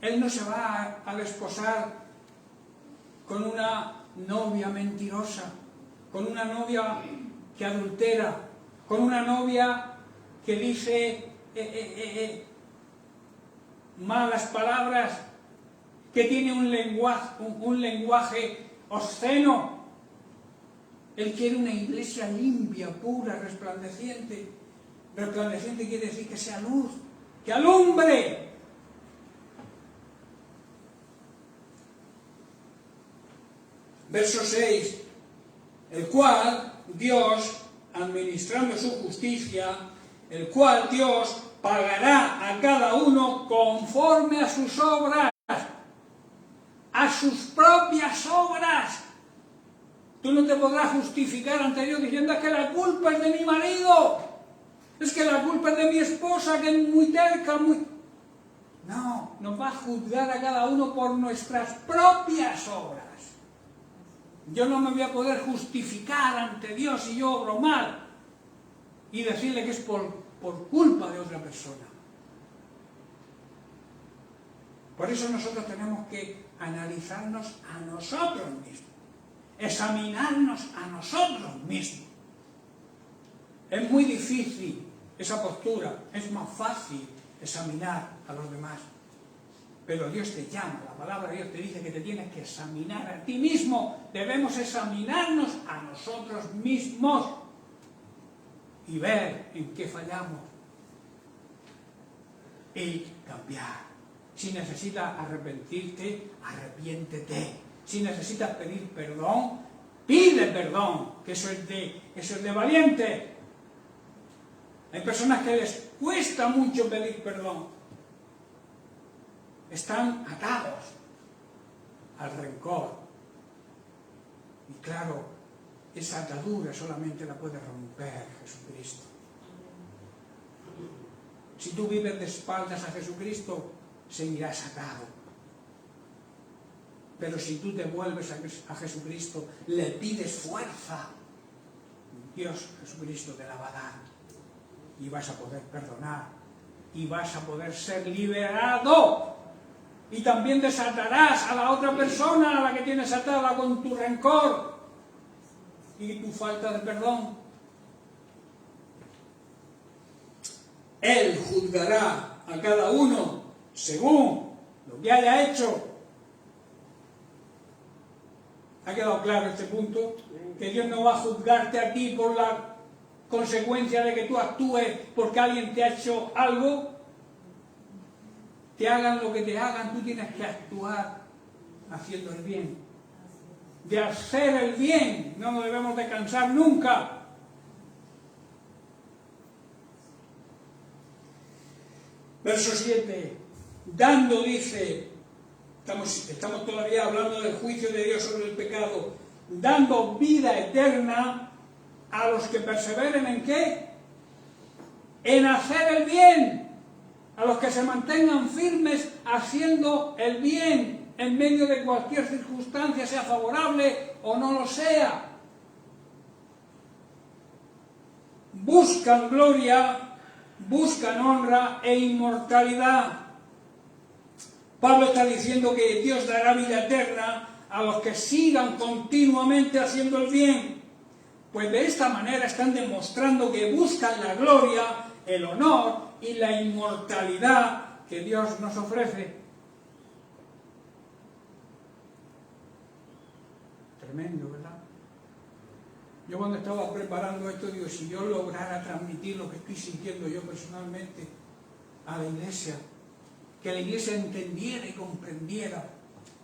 Él no se va a desposar con una novia mentirosa, con una novia que adultera, con una novia que dice malas palabras, que tiene un lenguaje obsceno. Él quiere una iglesia limpia, pura, resplandeciente. Resplandeciente quiere decir que sea luz, que alumbre. Verso 6, el cual Dios, administrando su justicia, el cual Dios, pagará a cada uno conforme a sus obras, a sus propias obras. Tú no te podrás justificar ante Dios diciendo es que la culpa es de mi marido, es que la culpa es de mi esposa, que es muy terca, muy... No, nos va a juzgar a cada uno por nuestras propias obras. Yo no me voy a poder justificar ante Dios si yo obro mal y decirle que es por culpa de otra persona. Por eso nosotros tenemos que analizarnos a nosotros mismos, examinarnos a nosotros mismos. Es muy difícil esa postura, es más fácil examinar a los demás. Pero Dios te llama, la palabra de Dios te dice que te tienes que examinar a ti mismo. Debemos examinarnos a nosotros mismos y ver en qué fallamos y cambiar. Si necesitas arrepentirte, arrepiéntete. Si necesitas pedir perdón, pide perdón, que eso es de valiente. Hay personas que les cuesta mucho pedir perdón. Están atados al rencor. Y claro, esa atadura solamente la puede romper Jesucristo. Si tú vives de espaldas a Jesucristo, seguirás atado. Pero si tú te vuelves a Jesucristo, le pides fuerza, Dios Jesucristo te la va a dar. Y vas a poder perdonar. Y vas a poder ser liberado. Y también desatarás a la otra persona a la que tienes atada con tu rencor y tu falta de perdón. Él juzgará a cada uno según lo que haya hecho. ¿Ha quedado claro este punto? Que Dios no va a juzgarte a ti por la consecuencia de que tú actúes porque alguien te ha hecho algo. Te hagan lo que te hagan, tú tienes que actuar haciendo el bien. De hacer el bien, no nos debemos de cansar nunca. Verso 7. Dando, dice, estamos todavía hablando del juicio de Dios sobre el pecado, dando vida eterna a los que perseveren ¿en qué? En hacer el bien. A los que se mantengan firmes haciendo el bien en medio de cualquier circunstancia, sea favorable o no lo sea. Buscan gloria, buscan honra e inmortalidad. Pablo está diciendo que Dios dará vida eterna a los que sigan continuamente haciendo el bien. Pues de esta manera están demostrando que buscan la gloria, el honor y la inmortalidad que Dios nos ofrece. Tremendo, ¿verdad? Yo cuando estaba preparando esto, digo, si yo lograra transmitir lo que estoy sintiendo yo personalmente a la iglesia, que la iglesia entendiera y comprendiera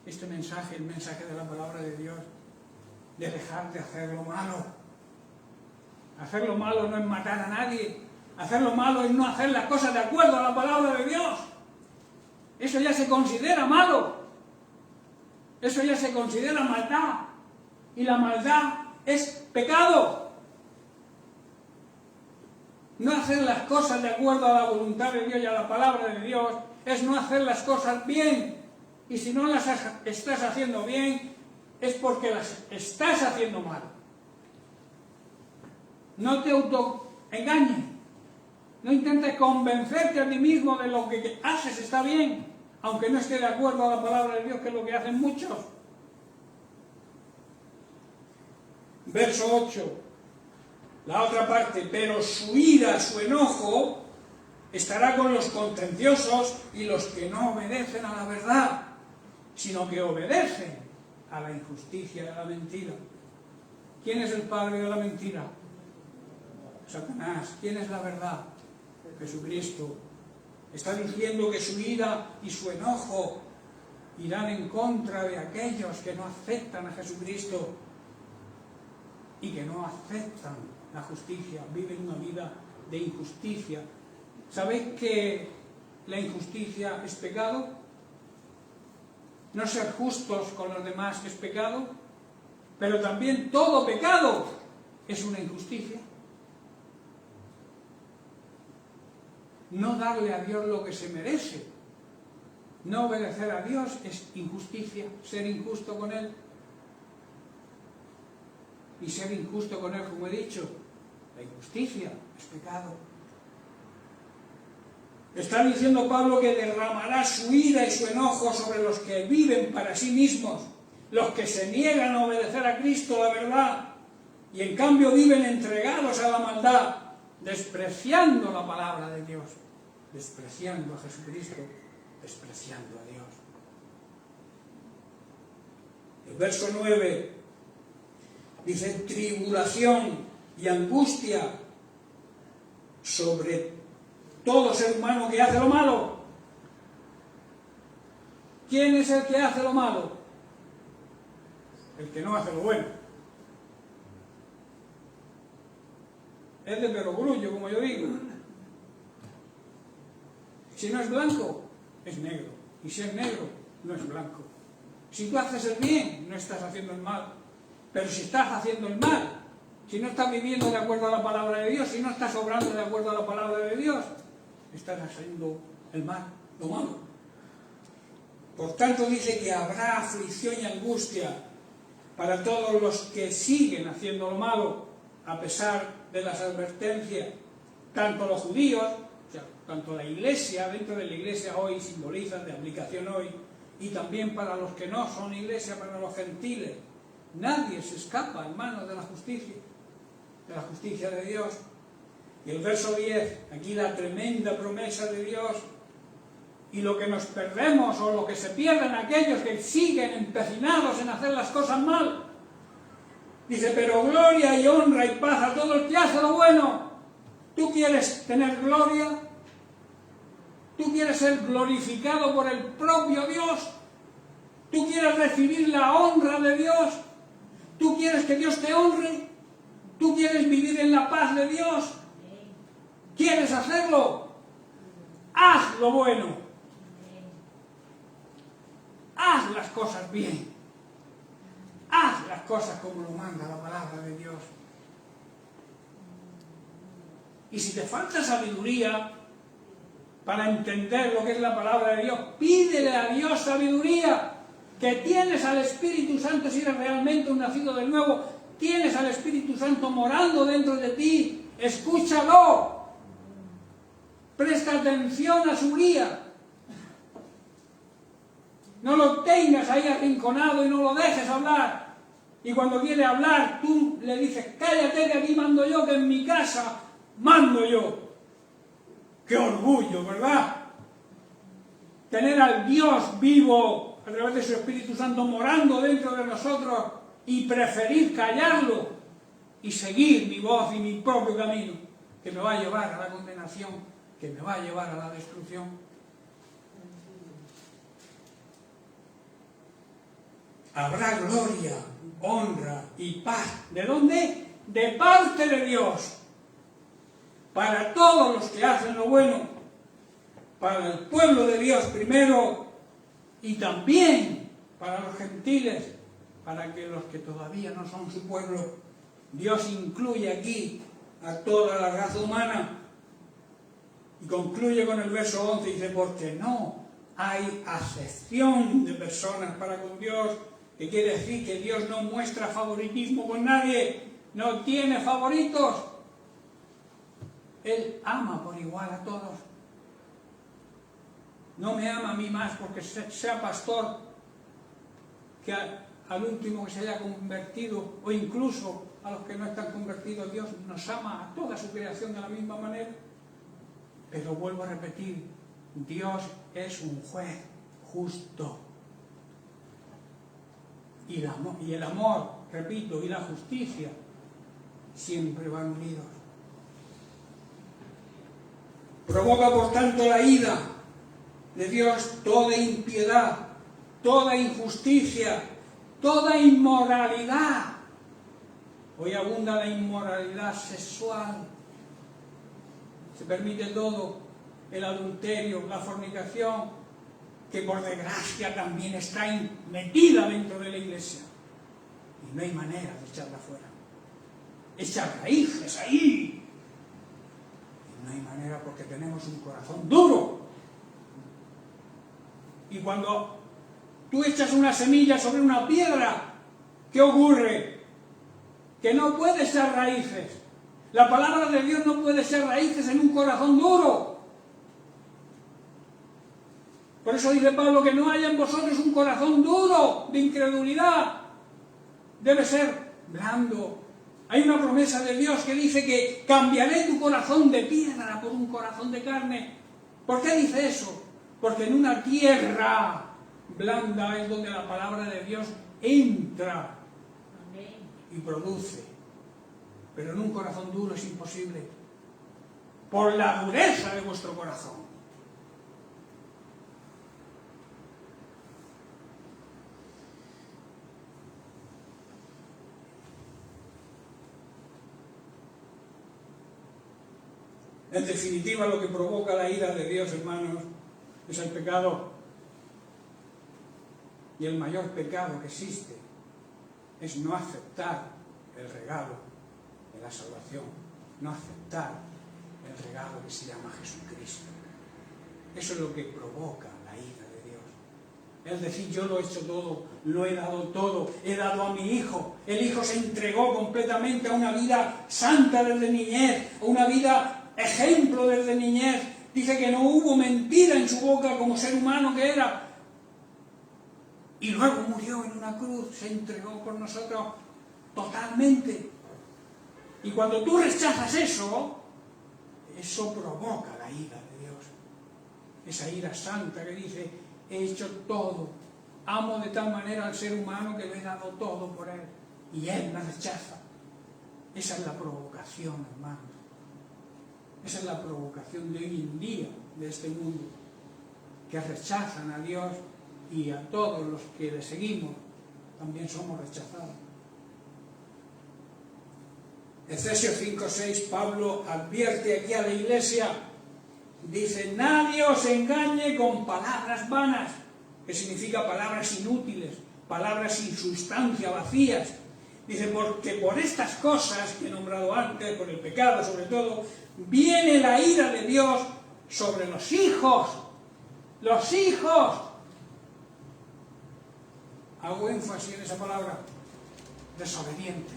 este mensaje, el mensaje de la palabra de Dios, de dejar de hacer lo malo. Hacer lo malo no es matar a nadie. Hacer lo malo es no hacer las cosas de acuerdo a la palabra de Dios. Eso ya se considera malo. Eso ya se considera maldad. Y la maldad es pecado. No hacer las cosas de acuerdo a la voluntad de Dios y a la palabra de Dios es no hacer las cosas bien. Y si no las estás haciendo bien, es porque las estás haciendo mal. No te autoengañes. No intentes convencerte a ti mismo de lo que haces está bien, aunque no esté de acuerdo a la palabra de Dios, que es lo que hacen muchos. Verso 8, la otra parte, pero su ira, su enojo, estará con los contenciosos y los que no obedecen a la verdad, sino que obedecen a la injusticia y a la mentira. ¿Quién es el padre de la mentira? Satanás. ¿Quién es la verdad? Jesucristo. Está diciendo que su ira y su enojo irán en contra de aquellos que no aceptan a Jesucristo y que no aceptan la justicia, viven una vida de injusticia ¿Sabéis que la injusticia es pecado? No ser justos con los demás es pecado, pero también todo pecado es una injusticia. No darle a Dios lo que se merece, no obedecer a Dios es injusticia, ser injusto con Él. Y ser injusto con Él, como he dicho, la injusticia es pecado. Está diciendo Pablo que derramará su ira y su enojo sobre los que viven para sí mismos, los que se niegan a obedecer a Cristo, la verdad, y en cambio viven entregados a la maldad, despreciando la palabra de Dios, despreciando a Jesucristo, despreciando a Dios. El verso 9 dice: tribulación y angustia sobre todo ser humano que hace lo malo. ¿Quién es el que hace lo malo? El que no hace lo bueno. Es de perogrullo, como yo digo. Si no es blanco, es negro. Y si es negro, no es blanco. Si tú haces el bien, no estás haciendo el mal. Pero si estás haciendo el mal, si no estás viviendo de acuerdo a la palabra de Dios, si no estás obrando de acuerdo a la palabra de Dios, estás haciendo el mal, lo malo. Por tanto dice que habrá aflicción y angustia para todos los que siguen haciendo lo malo, a pesar de las advertencias, tanto los judíos, o sea, tanto la iglesia, dentro de la iglesia hoy simbolizan de aplicación hoy, y también para los que no son iglesia, para los gentiles. Nadie se escapa en manos de la justicia de Dios. Y el verso 10, aquí la tremenda promesa de Dios, y lo que nos perdemos o lo que se pierden aquellos que siguen empecinados en hacer las cosas mal. Dice: pero gloria y honra y paz a todo el que hace lo bueno. ¿Tú quieres tener gloria? ¿Tú quieres ser glorificado por el propio Dios? ¿Tú quieres recibir la honra de Dios? ¿Tú quieres que Dios te honre? ¿Tú quieres vivir en la paz de Dios? ¿Quieres hacerlo? Haz lo bueno. Haz las cosas bien. Haz las cosas como lo manda la palabra de Dios. Y si te falta sabiduría para entender lo que es la palabra de Dios, pídele a Dios sabiduría. Que tienes al Espíritu Santo si eres realmente un nacido de nuevo. Tienes al Espíritu Santo morando dentro de ti. Escúchalo. Presta atención a su guía. No lo tengas ahí arrinconado y no lo dejes hablar. Y cuando quiere hablar, tú le dices: cállate, que aquí mando yo, que en mi casa mando yo. ¡Qué orgullo!, ¿verdad? Tener al Dios vivo a través de su Espíritu Santo morando dentro de nosotros y preferir callarlo y seguir mi voz y mi propio camino, que me va a llevar a la condenación, que me va a llevar a la destrucción. Habrá gloria, honra y paz. ¿De dónde? De parte de Dios. Para todos los que hacen lo bueno. Para el pueblo de Dios primero y también para los gentiles, para que los que todavía no son su pueblo. Dios incluye aquí a toda la raza humana. Y concluye con el verso 11, dice: porque no hay acepción de personas para con Dios, que quiere decir que Dios no muestra favoritismo con nadie, no tiene favoritos. Él ama por igual a todos. No me ama a mí más porque sea pastor que al último que se haya convertido, o incluso a los que no están convertidos. Dios nos ama a toda su creación de la misma manera. Pero vuelvo a repetir, Dios es un juez justo. Y el amor, repito, y la justicia siempre van unidos. Provoca por tanto la ira de Dios toda impiedad, toda injusticia, toda inmoralidad. Hoy abunda la inmoralidad sexual. se permite todo, el adulterio, la fornicación, que por desgracia también está metida dentro de la iglesia. Y no hay manera de echarla fuera. Echar raíces ahí. Y no hay manera porque tenemos un corazón duro. Y cuando tú echas una semilla sobre una piedra, ¿qué ocurre? Que no puede echar raíces. La palabra de Dios no puede echar raíces en un corazón duro. Por eso dice Pablo que no haya en vosotros un corazón duro de incredulidad. Debe ser blando. Hay una promesa de Dios que dice que cambiaré tu corazón de piedra por un corazón de carne. ¿Por qué dice eso? Porque en una tierra blanda es donde la palabra de Dios entra y produce. Pero en un corazón duro es imposible. Por la dureza de vuestro corazón. En definitiva, lo que provoca la ira de Dios, hermanos, es el pecado. Y el mayor pecado que existe es no aceptar el regalo de la salvación, no aceptar el regalo que se llama Jesucristo. Eso es lo que provoca la ira de Dios. Es decir, yo lo he hecho todo, lo he dado todo, he dado a mi hijo. El hijo se entregó completamente a una vida santa desde niñez, a una vida ejemplo desde niñez. Dice que no hubo mentira en su boca como ser humano que era. Y luego murió en una cruz, se entregó por nosotros totalmente. Y cuando tú rechazas eso, eso provoca la ira de Dios. Esa ira santa que dice, he hecho todo, amo de tal manera al ser humano que le he dado todo por él. Y él me rechaza. Esa es la provocación, hermano. Esa es la provocación de hoy en día, de este mundo, que rechazan a Dios y a todos los que le seguimos, también somos rechazados. Efesios 5:6, Pablo advierte aquí a la iglesia, dice, nadie os engañe con palabras vanas, que significa palabras inútiles, palabras sin sustancia, vacías. Dice, porque por estas cosas que he nombrado antes, por el pecado sobre todo, viene la ira de Dios sobre los hijos. Los hijos. Hago énfasis en esa palabra. Desobedientes.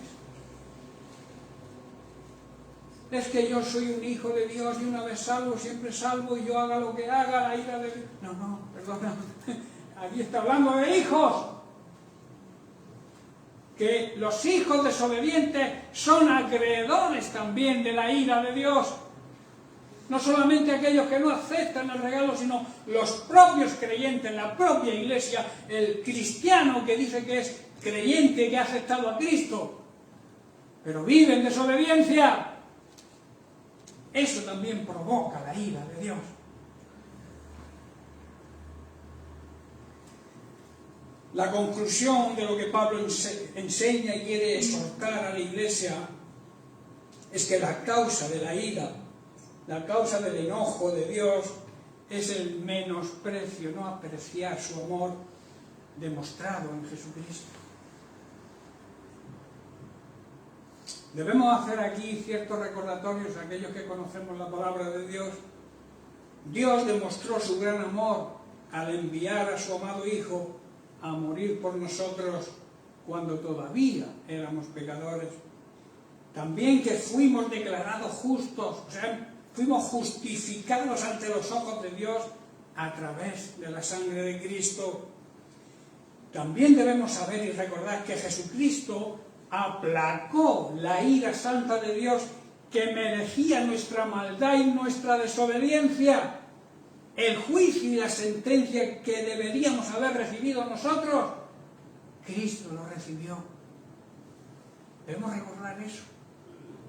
Es que yo soy un hijo de Dios y una vez salvo, siempre salvo y yo haga lo que haga, la ira de Dios. No, perdona. Aquí está hablando de hijos. Que los hijos desobedientes son acreedores también de la ira de Dios. No solamente aquellos que no aceptan el regalo, sino los propios creyentes, la propia iglesia, el cristiano que dice que es creyente, que ha aceptado a Cristo, pero vive en desobediencia. Eso también provoca la ira de Dios. La conclusión de lo que Pablo enseña y quiere exhortar a la iglesia es que la causa de la ira, la causa del enojo de Dios es el menosprecio, no apreciar su amor demostrado en Jesucristo. Debemos hacer aquí ciertos recordatorios a aquellos que conocemos la palabra de Dios. Dios demostró su gran amor al enviar a su amado Hijo a morir por nosotros cuando todavía éramos pecadores. También que fuimos declarados justos, o sea, fuimos justificados ante los ojos de Dios a través de la sangre de Cristo. También debemos saber y recordar que Jesucristo aplacó la ira santa de Dios que merecía nuestra maldad y nuestra desobediencia. El juicio y la sentencia que deberíamos haber recibido nosotros, Cristo lo recibió. Debemos recordar eso.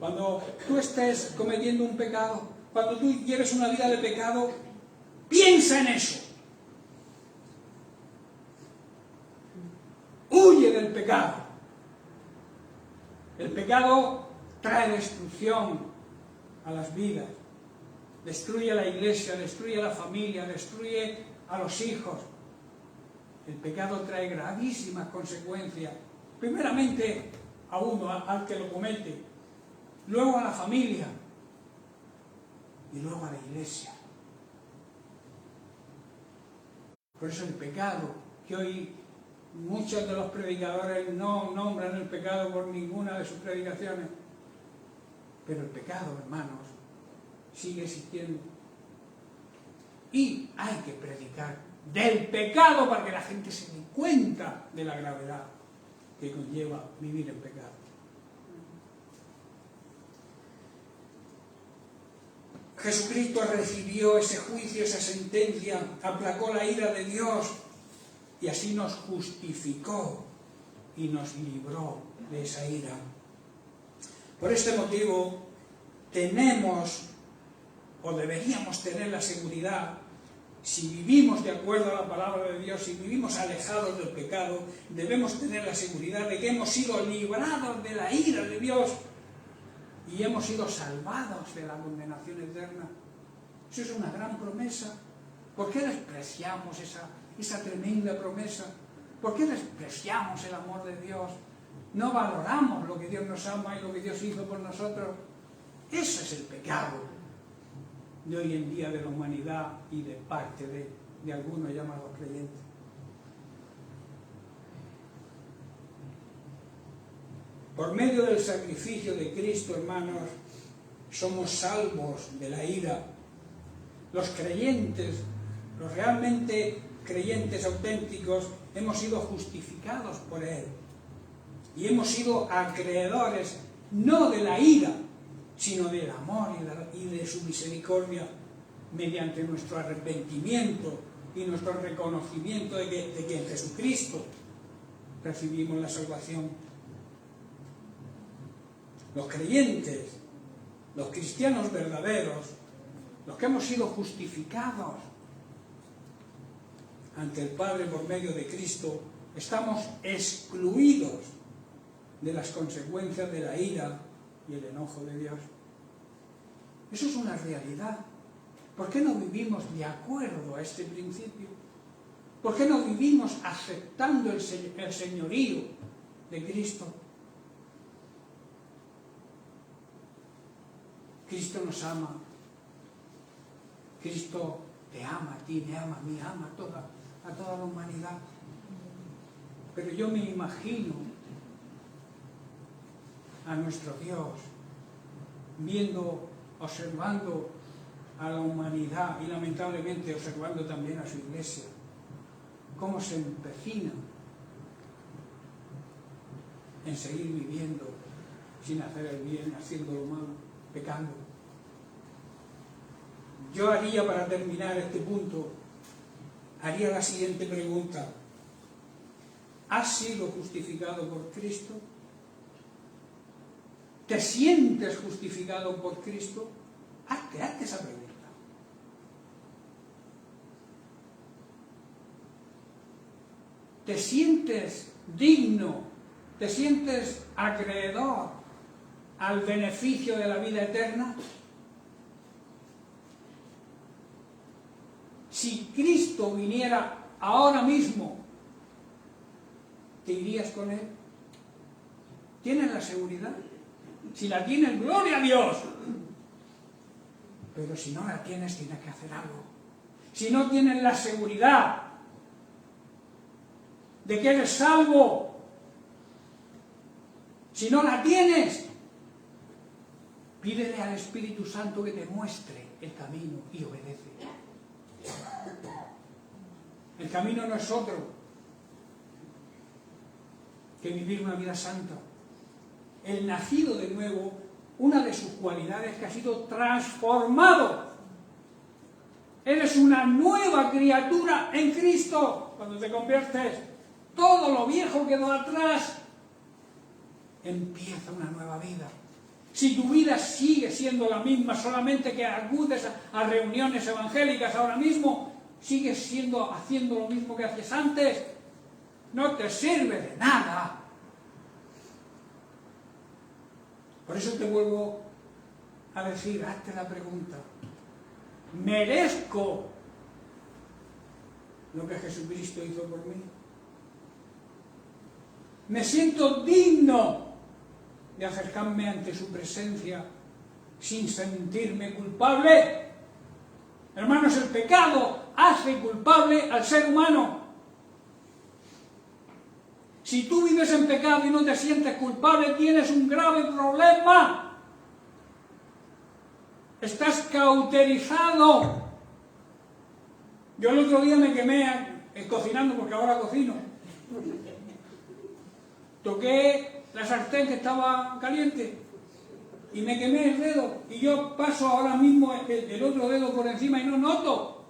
Cuando tú estés cometiendo un pecado, cuando tú lleves una vida de pecado, piensa en eso. Huye del pecado. El pecado trae destrucción a las vidas. destruye a la iglesia, destruye a la familia, destruye a los hijos. El pecado trae gravísimas consecuencias, primeramente a uno, al que lo comete, luego a la familia y luego a la iglesia. Por eso el pecado, que hoy muchos de los predicadores no nombran el pecado por ninguna de sus predicaciones, pero el pecado, hermanos, sigue existiendo. Y hay que predicar del pecado para que la gente se dé cuenta de la gravedad que conlleva vivir en pecado. Jesucristo recibió ese juicio, esa sentencia, aplacó la ira de Dios y así nos justificó y nos libró de esa ira. Por este motivo tenemos o deberíamos tener la seguridad, si vivimos de acuerdo a la palabra de Dios, si vivimos alejados del pecado, debemos tener la seguridad de que hemos sido librados de la ira de Dios y hemos sido salvados de la condenación eterna. Eso es una gran promesa. ¿Por qué despreciamos esa tremenda promesa? ¿Por qué despreciamos el amor de Dios? No valoramos lo que Dios nos ama y lo que Dios hizo por nosotros. Eso es el pecado de hoy en día de la humanidad y de parte de algunos llamados creyentes. Por medio del sacrificio de Cristo, hermanos, somos salvos de la ira. Los creyentes, los realmente creyentes auténticos, hemos sido justificados por Él. Y hemos sido acreedores no de la ira, sino del amor y de su misericordia, mediante nuestro arrepentimiento y nuestro reconocimiento de que en Jesucristo recibimos la salvación. Los creyentes, los cristianos verdaderos, los que hemos sido justificados ante el Padre por medio de Cristo, estamos excluidos de las consecuencias de la ira y el enojo de Dios. Eso es una realidad. ¿Por qué no vivimos de acuerdo a este principio? ¿Por qué no vivimos aceptando el señorío de Cristo? Cristo nos ama. Cristo te ama a ti, me ama a mí, ama a toda la humanidad. Pero yo me imagino a nuestro Dios observando a la humanidad y lamentablemente observando también a su iglesia, cómo se empecina en seguir viviendo sin hacer el bien, haciendo lo malo, pecando. Yo haría, para terminar este punto, haría la siguiente pregunta: ¿has sido justificado por Cristo? ¿Te sientes justificado por Cristo? Hazte esa pregunta. ¿Te sientes digno? ¿Te sientes acreedor al beneficio de la vida eterna? Si Cristo viniera ahora mismo, ¿te irías con Él? ¿Tienes la seguridad? Si la tienes, ¡gloria a Dios! Pero si no la tienes, tienes que hacer algo. Si no tienes la seguridad de que eres salvo, si no la tienes, pídele al Espíritu Santo que te muestre el camino y obedece. El camino no es otro que vivir una vida santa. El nacido de nuevo, una de sus cualidades es que ha sido transformado. Eres una nueva criatura en Cristo. Cuando te conviertes, todo lo viejo quedó atrás. Empieza una nueva vida. Si tu vida sigue siendo la misma, solamente que acudes a reuniones evangélicas ahora mismo, sigues haciendo lo mismo que hacías antes, no te sirve de nada. Por eso te vuelvo a decir, hazte la pregunta: merezco lo que Jesucristo hizo por mí. Me siento digno de acercarme ante su presencia sin sentirme culpable. Hermanos, el pecado hace culpable al ser humano. Si tú vives en pecado y no te sientes culpable, tienes un grave problema. Estás cauterizado. Yo el otro día me quemé cocinando, porque ahora cocino. Toqué la sartén que estaba caliente y me quemé el dedo. Y yo paso ahora mismo el otro dedo por encima y no noto.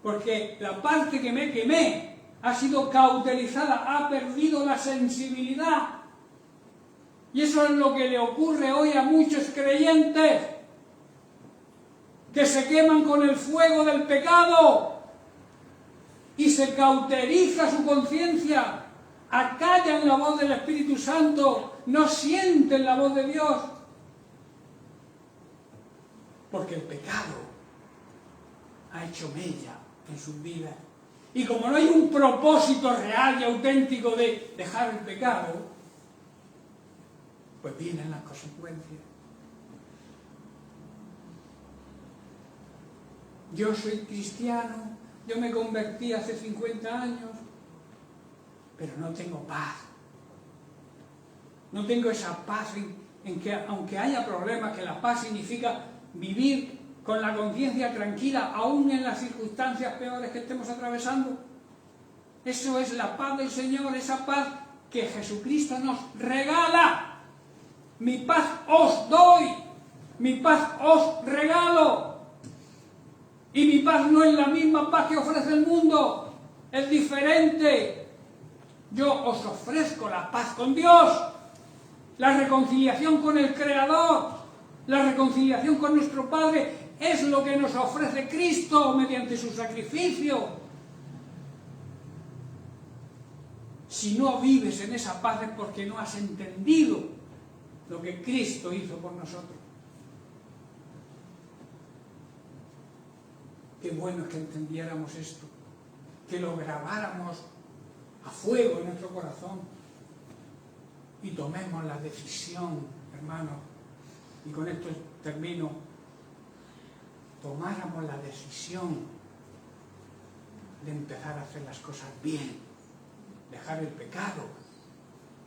Porque la parte que me quemé ha sido cauterizada, ha perdido la sensibilidad. Y eso es lo que le ocurre hoy a muchos creyentes, que se queman con el fuego del pecado y se cauteriza su conciencia, acallan la voz del Espíritu Santo, no sienten la voz de Dios, porque el pecado ha hecho mella en sus vidas. Y como no hay un propósito real y auténtico de dejar el pecado, pues vienen las consecuencias. Yo soy cristiano, yo me convertí hace 50 años, pero no tengo paz. No tengo esa paz en que, aunque haya problemas, que la paz significa vivir con la conciencia tranquila, aún en las circunstancias peores que estemos atravesando. Eso es la paz del Señor, esa paz que Jesucristo nos regala. Mi paz os doy, mi paz os regalo. Y mi paz no es la misma paz que ofrece el mundo, es diferente. Yo os ofrezco la paz con Dios, la reconciliación con el Creador, la reconciliación con nuestro Padre. Es lo que nos ofrece Cristo mediante su sacrificio. Si no vives en esa paz es porque no has entendido lo que Cristo hizo por nosotros. Qué bueno es que entendiéramos esto, que lo grabáramos a fuego en nuestro corazón y tomemos la decisión, hermanos, y con esto termino, tomáramos la decisión de empezar a hacer las cosas bien, dejar el pecado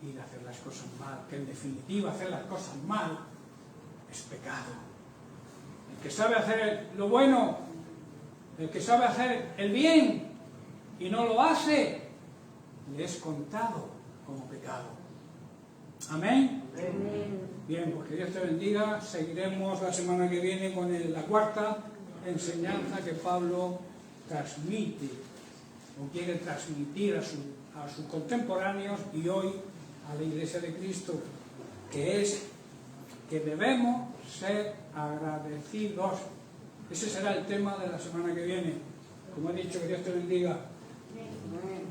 y de hacer las cosas mal, que en definitiva hacer las cosas mal es pecado. El que sabe hacer lo bueno, el que sabe hacer el bien y no lo hace, le es contado como pecado. Amén. Amén. Bien, pues que Dios te bendiga. Seguiremos la semana que viene con la cuarta enseñanza que Pablo transmite o quiere transmitir a sus contemporáneos y hoy a la Iglesia de Cristo, que es que debemos ser agradecidos. Ese será el tema de la semana que viene. Como he dicho, que Dios te bendiga. Amén.